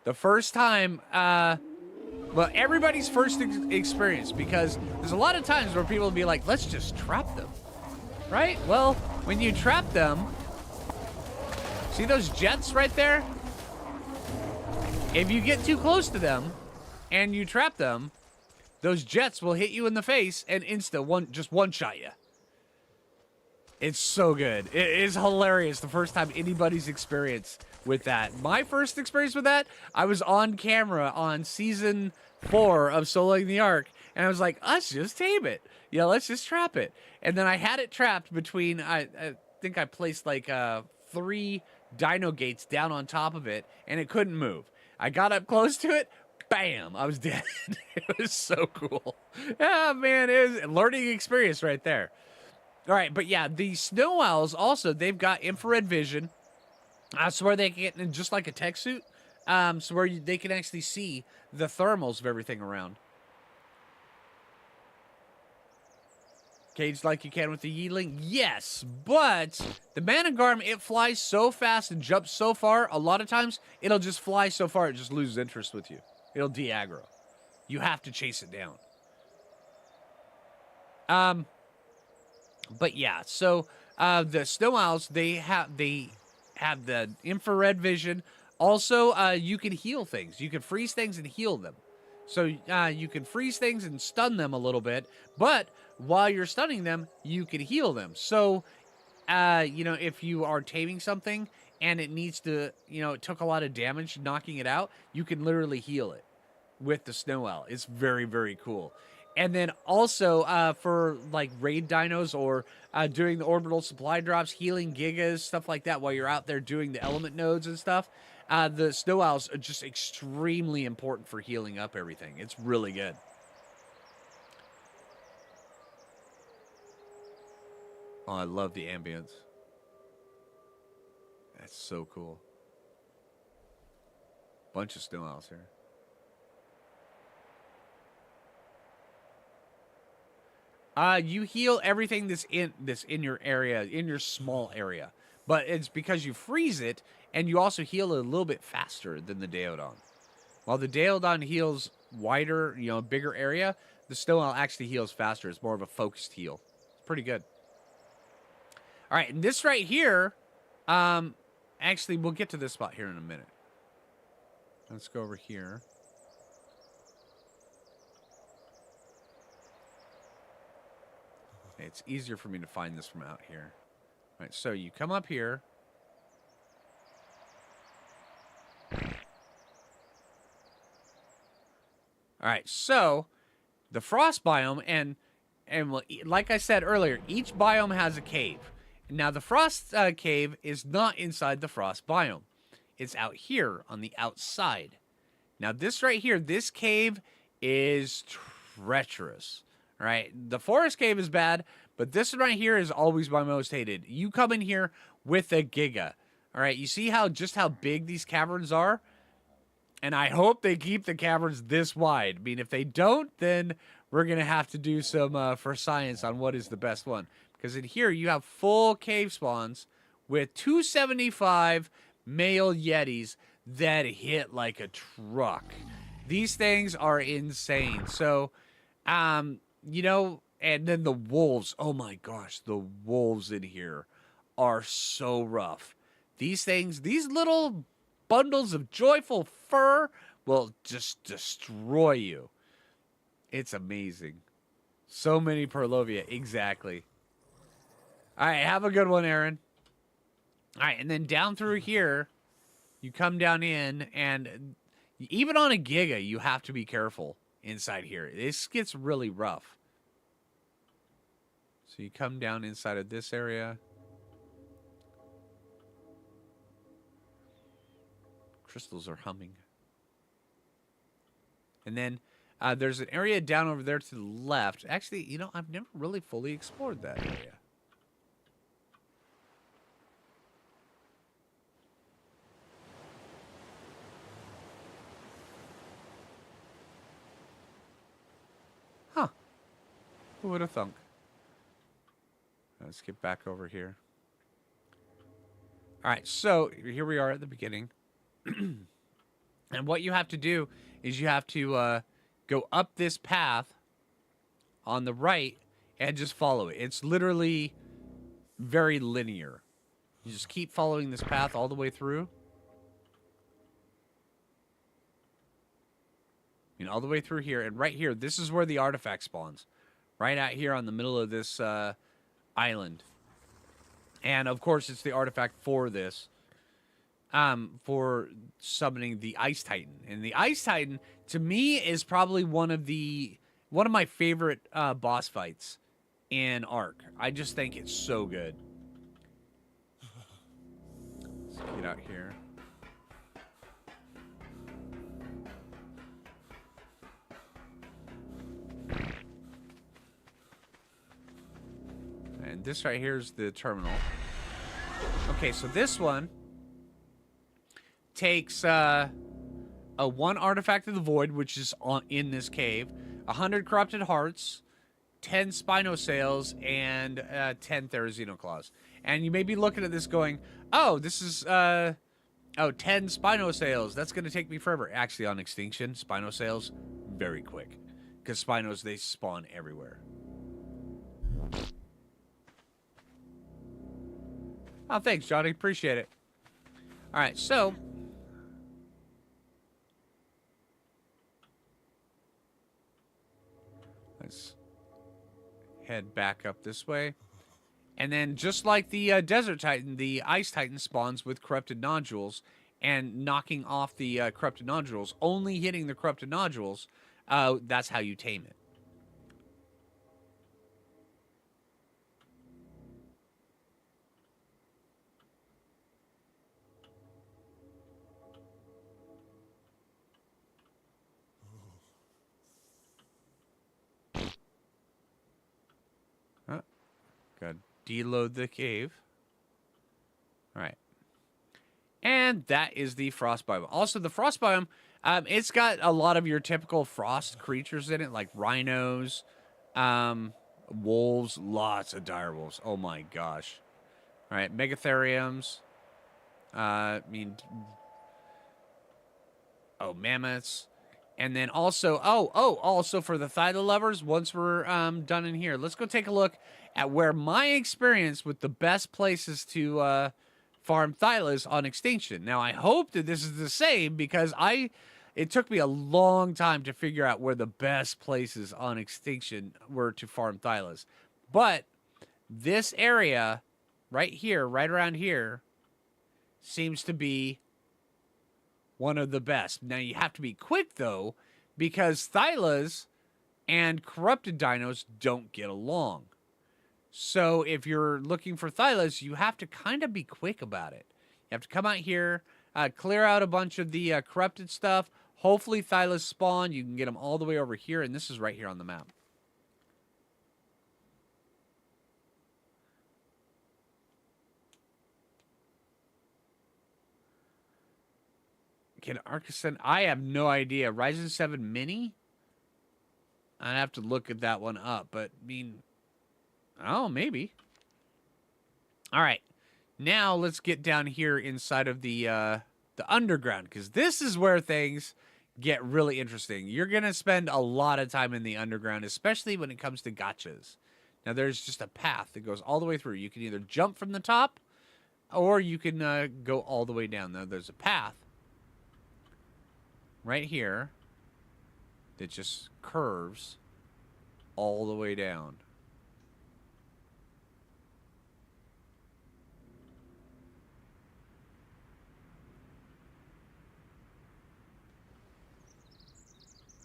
the first time, well, everybody's first experience, because there's a lot of times where people will be like, let's just trap them, right? Well, when you trap them, see those jets right there? If you get too close to them and you trap them, those jets will hit you in the face and just one-shot you. It's so good. It is hilarious the first time anybody's experience with that. My first experience with that, I was on camera on season 4 of Soloing the Ark, and I was like, let's just tame it. Yeah, let's just trap it. And then I had it trapped between, I think I placed like 3 dino gates down on top of it, and it couldn't move. I got up close to it, bam, I was dead. It was so cool. Ah, man, it was a learning experience right there. All right, but yeah, the snow owls also, they've got infrared vision. So where they can get, just like a tech suit, so where they can actually see the thermals of everything around. Caged like you can with the Yeeling? Yes, but the Managarm, it flies so fast and jumps so far, a lot of times, it'll just fly so far it just loses interest with you. It'll de-aggro. You have to chase it down. But yeah, so the snow owls, they have the infrared vision. Also, you can heal things. You can freeze things and heal them. So you can freeze things and stun them a little bit, but while you're stunning them, you can heal them. So, you know, if you are taming something and it needs to, you know, it took a lot of damage knocking it out, you can literally heal it with the snow owl. It's very, very cool. And then also for like raid dinos or doing the orbital supply drops, healing gigas, stuff like that while you're out there doing the element nodes and stuff, the snow owls are just extremely important for healing up everything. It's really good. Oh, I love the ambience. That's so cool. Bunch of snow owls here. You heal everything that's in your area, in your small area. But it's because you freeze it, and you also heal it a little bit faster than the Daeodon. While the Daeodon heals wider, you know, bigger area, the snow owl actually heals faster. It's more of a focused heal. It's pretty good. All right, and this right here, actually, we'll get to this spot here in a minute. Let's go over here. It's easier for me to find this from out here. All right, so you come up here. All right, so the frost biome, and like I said earlier, each biome has a cave. Now, the frost cave is not inside the frost biome. It's out here on the outside. Now, this right here, this cave is treacherous. All right, the forest cave is bad, but this one right here is always my most hated. You come in here with a Giga. All right, you see just how big these caverns are? And I hope they keep the caverns this wide. I mean, if they don't, then we're going to have to do some for science on what is the best one. Because in here, you have full cave spawns with 275 male Yetis that hit like a truck. These things are insane. So, you know, and then the wolves. Oh my gosh, the wolves in here are so rough. These things, these little bundles of joyful fur will just destroy you. It's amazing. So many Perlovia, exactly. All right, have a good one, Aaron. All right, and then down through here, you come down in, and even on a Giga, you have to be careful inside here. This gets really rough. So you come down inside of this area. Crystals are humming. And then there's an area down over there to the left. Actually, you know, I've never really fully explored that area. Huh. Who would have thunk? Let's get back over here. All right, so here we are at the beginning. And what you have to do is you have to go up this path on the right and just follow it. It's literally very linear. You just keep following this path all the way through. You know, all the way through here. And right here, this is where the artifact spawns. Right out here on the middle of this island. And, of course, it's the artifact for this. For summoning the Ice Titan. And the Ice Titan, to me, is probably one of my favorite boss fights in Ark. I just think it's so good. Let's get out here. And this right here is the terminal. Okay, so this one takes a 1 artifact of the void, which is in this cave, 100 corrupted hearts, 10 Spinosails, and 10 Therizino And you may be looking at this going, oh, this is 10 Spinosails. That's going to take me forever. Actually, on Extinction, Spinosails, very quick. Because Spinos, they spawn everywhere. Oh, thanks, Johnny. Appreciate it. All right, so let's head back up this way. And then just like the Desert Titan, the Ice Titan spawns with corrupted nodules and knocking off the corrupted nodules, only hitting the corrupted nodules, that's how you tame it. Gotta deload the cave. All right. And that is the frost biome. Also, the frost biome, it's got a lot of your typical frost creatures in it, like rhinos, wolves, lots of direwolves. Oh my gosh. All right, megatheriums. Mammoths. And then also, also for the Thyla lovers, once we're done in here, let's go take a look at where my experience with the best places to farm Thylas on Extinction. Now, I hope that this is the same because it took me a long time to figure out where the best places on Extinction were to farm Thylas. But this area right here, right around here, seems to be one of the best. Now, you have to be quick, though, because Thylas and corrupted dinos don't get along. So if you're looking for Thylas, you have to kind of be quick about it. You have to come out here, clear out a bunch of the corrupted stuff, Hopefully Thylas spawn. You can get them all the way over here, and this is right here on the map. Can Arcascent? I have no idea. Ryzen 7 Mini? I'd have to look at that one up, but I mean, oh, maybe. All right, now let's get down here inside of the underground, because this is where things get really interesting. You're gonna spend a lot of time in the underground, especially when it comes to gachas. Now, there's just a path that goes all the way through. You can either jump from the top, or you can go all the way down. Now, there's a path right here that just curves all the way down.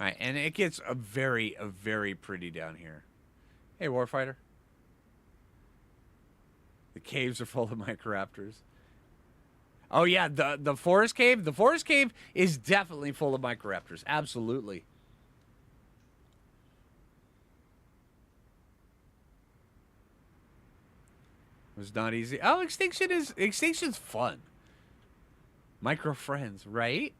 All right, and it gets a very pretty down here. Hey, Warfighter. The caves are full of Microraptors. Oh, yeah, the forest cave. The forest cave is definitely full of Microraptors. Absolutely. It was not easy. Oh, Extinction's fun. Micro friends, right?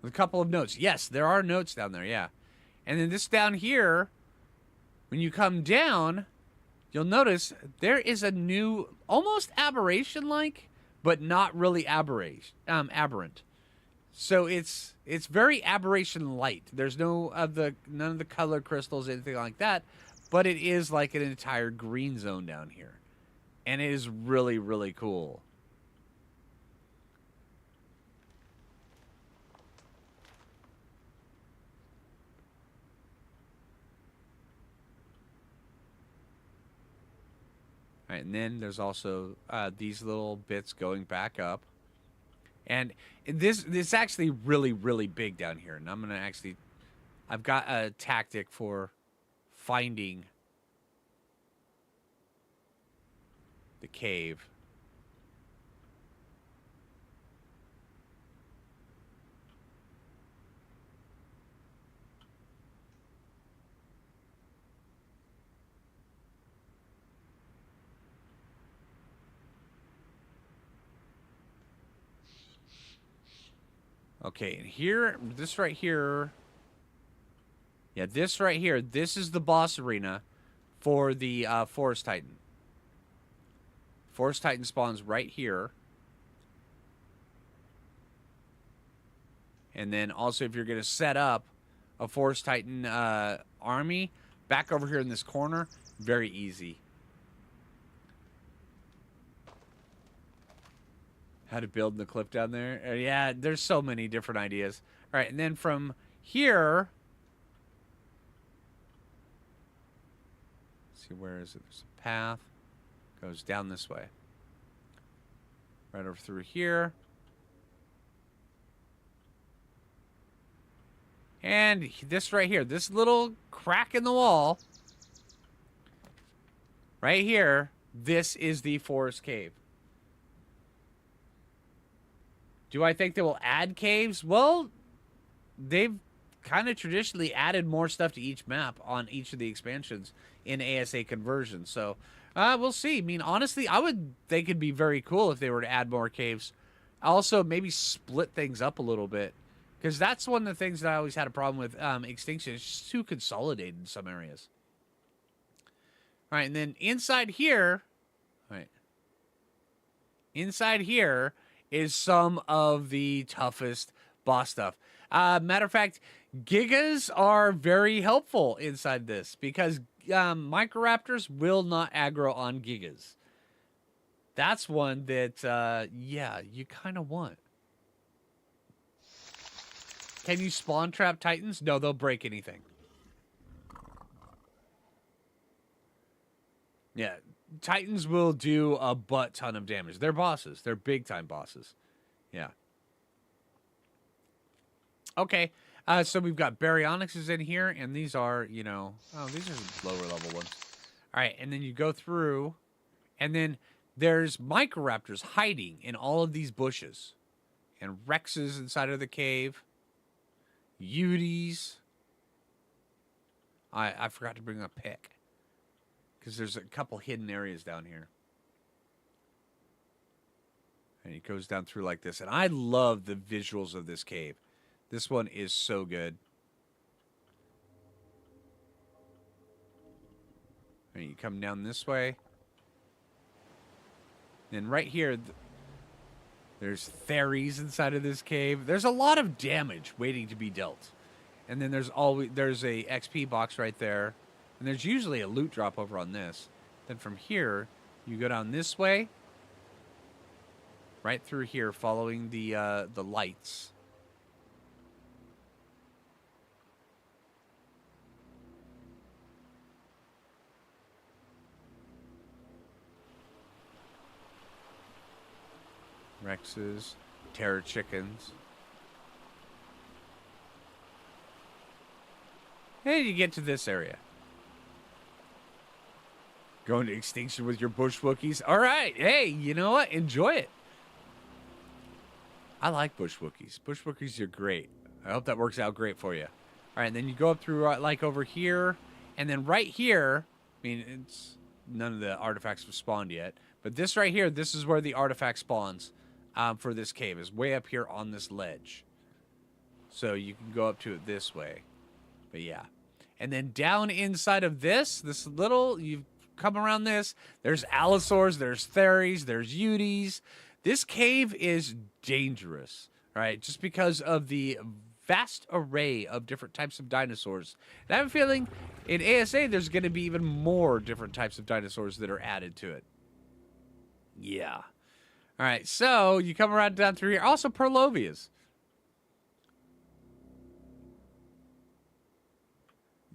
With a couple of notes. Yes, there are notes down there, yeah. And then this down here, when you come down, you'll notice there is a new, almost aberration-like, but not really aberrant. So it's very aberration light. There's none of the color crystals, anything like that, but it is like an entire green zone down here, and it is really, really cool. All right, and then there's also these little bits going back up. And this actually really, really big down here. And I'm going to actually... I've got a tactic for finding the cave. Okay, and here, this right here, yeah, this right here, this is the boss arena for the Forest Titan. Forest Titan spawns right here. And then also, if you're going to set up a Forest Titan army, back over here in this corner, very easy. How to build the clip down there. Yeah, there's so many different ideas. All right, and then from here... Let's see, where is it? There's a path. Goes down this way. Right over through here. And this right here, this little crack in the wall, right here, this is the forest cave. Do I think they will add caves? Well, they've kind of traditionally added more stuff to each map on each of the expansions in ASA conversion. So, we'll see. I mean, honestly, I would think it'd be very cool if they were to add more caves. Also, maybe split things up a little bit. Because that's one of the things that I always had a problem with Extinction. It's just too consolidated in some areas. All right, and then inside here... All right. Inside here... is some of the toughest boss stuff. Matter of fact, Gigas are very helpful inside this because Microraptors will not aggro on Gigas. That's one that, yeah, you kind of want. Can you spawn trap Titans? No, they'll break anything. Yeah. Titans will do a butt ton of damage. They're bosses. They're big-time bosses. Yeah. Okay. So we've got Baryonyxes in here, and these are, you know... Oh, these are lower-level ones. All right, and then you go through, and then there's Microraptors hiding in all of these bushes. and Rexes inside of the cave. Uties. I forgot to bring a pick. Because there's a couple hidden areas down here. And it goes down through like this. And I love the visuals of this cave. This one is so good. And you come down this way. And right here, there's fairies inside of this cave. There's a lot of damage waiting to be dealt. And then there's a XP box right there. And there's usually a loot drop over on this. Then from here, you go down this way. Right through here, following the lights. Rexes, terror chickens. And you get to this area. Going to Extinction with your bush Wookiees. All right. Hey, you know what? Enjoy it. I like bush Wookiees. Bush Wookiees are great. I hope that works out great for you. All right. And then you go up through like over here. And then right here, I mean, it's none of the artifacts have spawned yet. But this right here, this is where the artifact spawns for this cave. Is way up here on this ledge. So you can go up to it this way. But yeah. And then down inside of this little, you come around this, there's allosaurs, there's theries, there's uties. This cave is dangerous, right? Just because of the vast array of different types of dinosaurs. And I have a feeling in ASA, there's going to be even more different types of dinosaurs that are added to it. Yeah. All right, so you come around down through here. Also, Perlovias.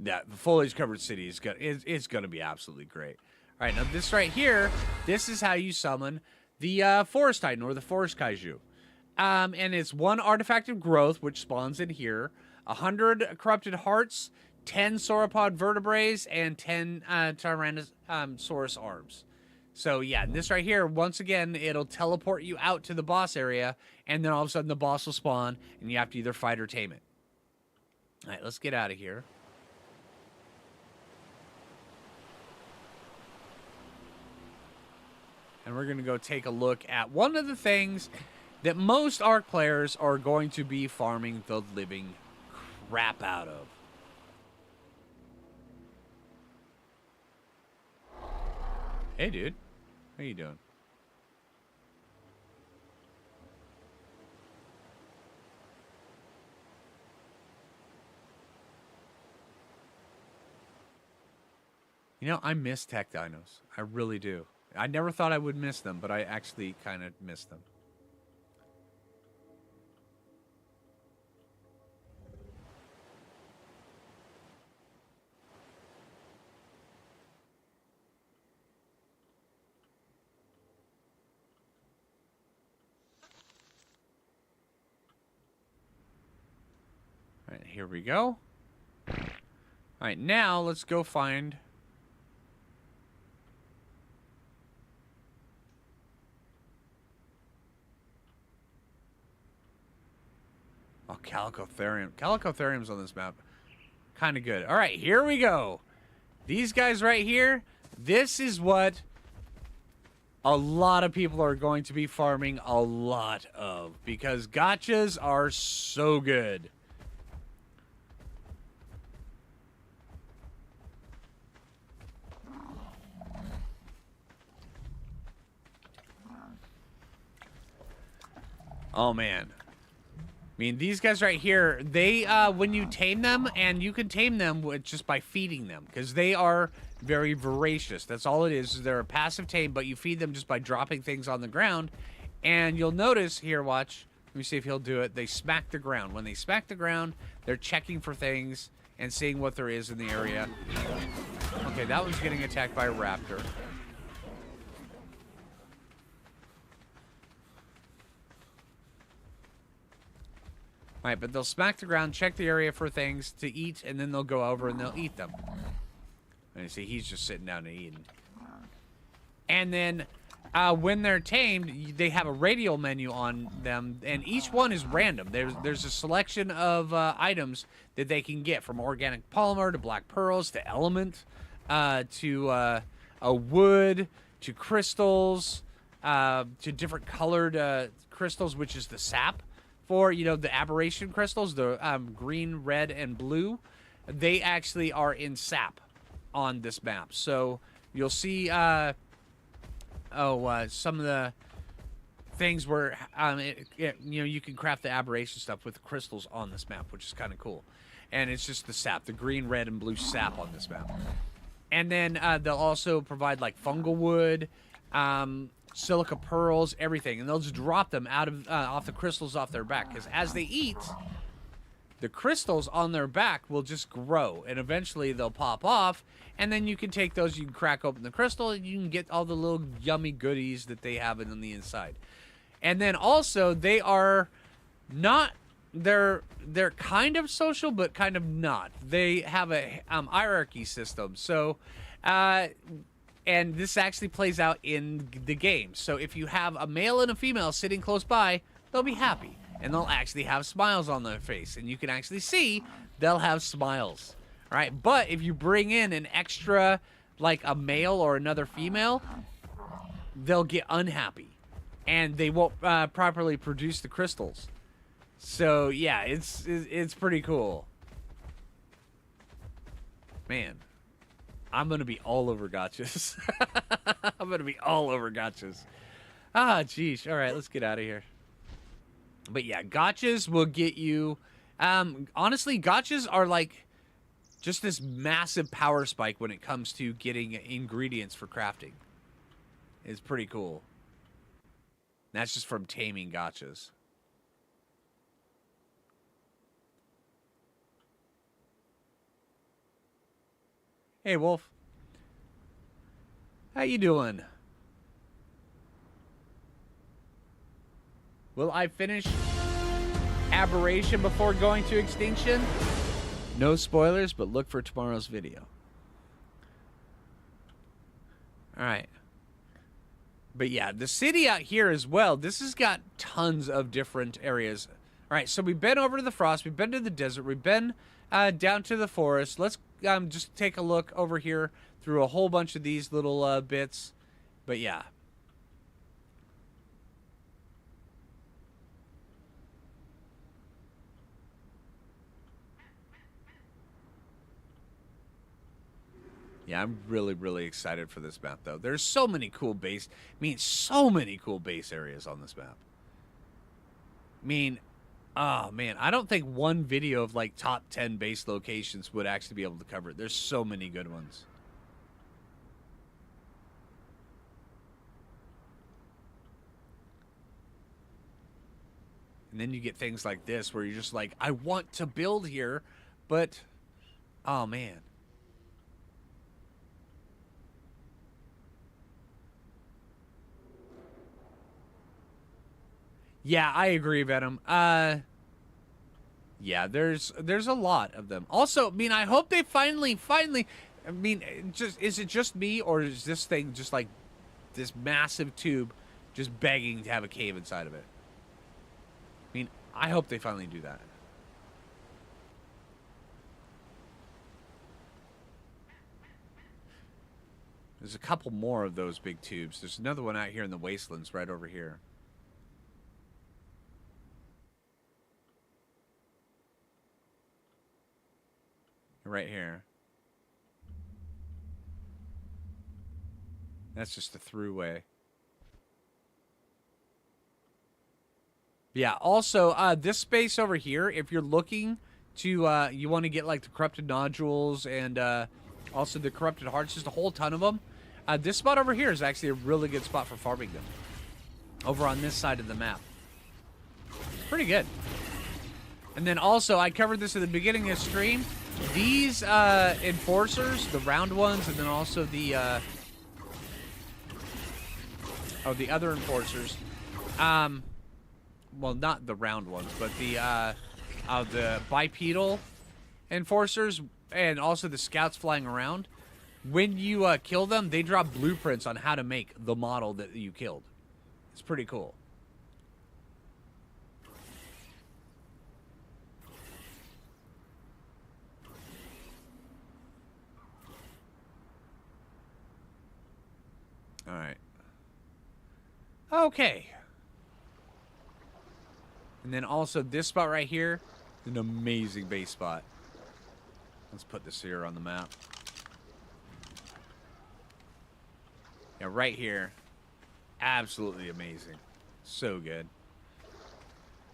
Yeah, the foliage-covered city is gonna be absolutely great. All right, now this right here, this is how you summon the Forest Titan, or the Forest Kaiju. And it's 1 artifact of growth, which spawns in here, 100 corrupted hearts, 10 sauropod vertebrae, and 10 Tyrannosaurus arms. So, yeah, this right here, once again, it'll teleport you out to the boss area, and then all of a sudden the boss will spawn, and you have to either fight or tame it. All right, let's get out of here. And we're going to go take a look at one of the things that most Ark players are going to be farming the living crap out of. Hey, dude. How you doing? You know, I miss tech dinos. I really do. I never thought I would miss them, but I actually kind of miss them. All right, here we go. All right, now let's go find... Oh, Thylacoleo. Thylacotherium's on this map. Kind of good. All right, here we go. These guys right here, this is what a lot of people are going to be farming a lot of, because gachas are so good. Oh, man. I mean, these guys right here, they, when you tame them, and you can tame them with just by feeding them, because they are very voracious. That's all it is. They're a passive tame, but you feed them just by dropping things on the ground, and you'll notice, here, watch, let me see if he'll do it, they smack the ground. When they smack the ground, they're checking for things and seeing what there is in the area. Okay, that one's getting attacked by a raptor. Alright, but they'll smack the ground, check the area for things to eat, and then they'll go over and they'll eat them. And you see, he's just sitting down and eating. And then When they're tamed, they have a radial menu on them, and each one is random. There's a selection of items that they can get, from organic polymer to black pearls to element to a wood to crystals to different colored crystals, which is the sap for, you know, the aberration crystals, the green, red, and blue. They actually are in sap on this map. So you'll see some of the things where you know, you can craft the aberration stuff with crystals on this map, which is kind of cool. And it's just the sap, the green, red, and blue sap on this map. And then they'll also provide like fungal wood, silica pearls, everything, and they'll just drop them out of off the crystals off their back, because as they eat, the crystals on their back will just grow, and eventually they'll pop off, and then you can take those, you can crack open the crystal, and you can get all the little yummy goodies that they have on the inside. And then also, they are not, they're kind of social, but kind of not. They have a hierarchy system, so and this actually plays out in the game. So if you have a male and a female sitting close by, they'll be happy, and they'll actually have smiles on their face, and you can actually see they'll have smiles. All right, but if you bring in an extra, like a male or another female, they'll get unhappy, and they won't properly produce the crystals. So yeah, it's pretty cool. Man, I'm gonna be all over gachas. I'm gonna be all over gachas. Ah, geez. All right, let's get out of here. But yeah, gachas will get you. Honestly, gachas are like just this massive power spike when it comes to getting ingredients for crafting. It's pretty cool. That's just from taming gachas. Hey, Wolf. How you doing? Will I finish Aberration before going to Extinction? No spoilers, but look for tomorrow's video. Alright. But yeah, the city out here as well, this has got tons of different areas. Alright, so we've been over to the frost, we've been to the desert, we've been down to the forest. Let's just take a look over here through a whole bunch of these little bits. But yeah. Yeah, I'm really, really excited for this map, though. There's so many cool base... so many cool base areas on this map. Oh, man, I don't think one video of, like, top 10 base locations would actually be able to cover it. There's so many good ones. And then you get things like this where you're just like, I want to build here, but... oh, man. Yeah, I agree, Venom. Yeah, there's a lot of them. Also, I hope they finally, is it just me, or is this thing just like this massive tube just begging to have a cave inside of it? I hope they finally do that. There's a couple more of those big tubes. There's another one out here in the Wastelands right over here. Right here. That's just the throughway. Yeah, also, this space over here, if you're looking to, you want to get, like, the corrupted nodules and, also the corrupted hearts, just a whole ton of them. This spot over here is actually a really good spot for farming them. Over on this side of the map. Pretty good. And then also, I covered this at the beginning of the stream. These enforcers, the round ones, and then also the other enforcers. Well, not the round ones, but the bipedal enforcers, and also the scouts flying around. when you kill them, they drop blueprints on how to make the model that you killed. It's pretty cool. All right. Okay. And then also this spot right here, an amazing base spot. Let's put this here on the map. Yeah, right here. Absolutely amazing. So good.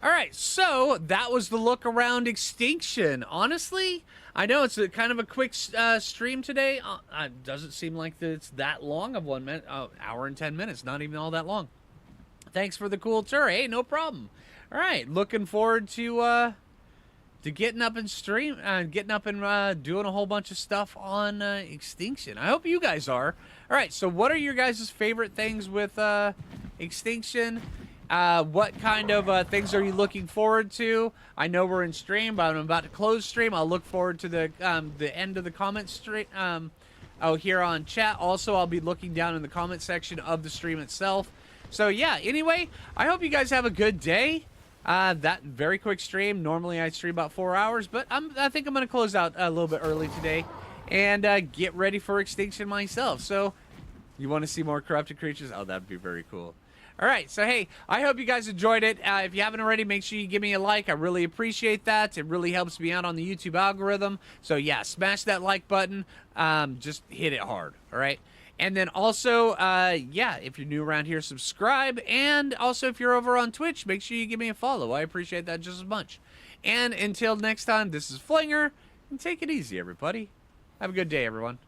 All right, so that was the look around Extinction. Honestly, I know it's kind of a quick stream today. It doesn't seem like it's that long of 1 minute. Hour and 10 minutes, not even all that long. Thanks for the cool tour. Hey, no problem. All right, looking forward to getting up and doing a whole bunch of stuff on Extinction. I hope you guys are. All right, so what are your guys' favorite things with Extinction? What kind of things are you looking forward to? I know we're in stream, but I'm about to close stream. I'll look forward to the end of the comment stream. Here on chat. Also, I'll be looking down in the comment section of the stream itself. So yeah. Anyway, I hope you guys have a good day. That very quick stream. Normally I stream about 4 hours, but I think I'm gonna close out a little bit early today, and get ready for Extinction myself. So, you want to see more corrupted creatures? Oh, that'd be very cool. All right, so hey, I hope you guys enjoyed it. If you haven't already, make sure you give me a like. I really appreciate that. It really helps me out on the YouTube algorithm. So yeah, smash that like button. Just hit it hard, all right? And then also, yeah, if you're new around here, subscribe. And also, if you're over on Twitch, make sure you give me a follow. I appreciate that just as much. And until next time, this is Phlinger, and take it easy, everybody. Have a good day, everyone.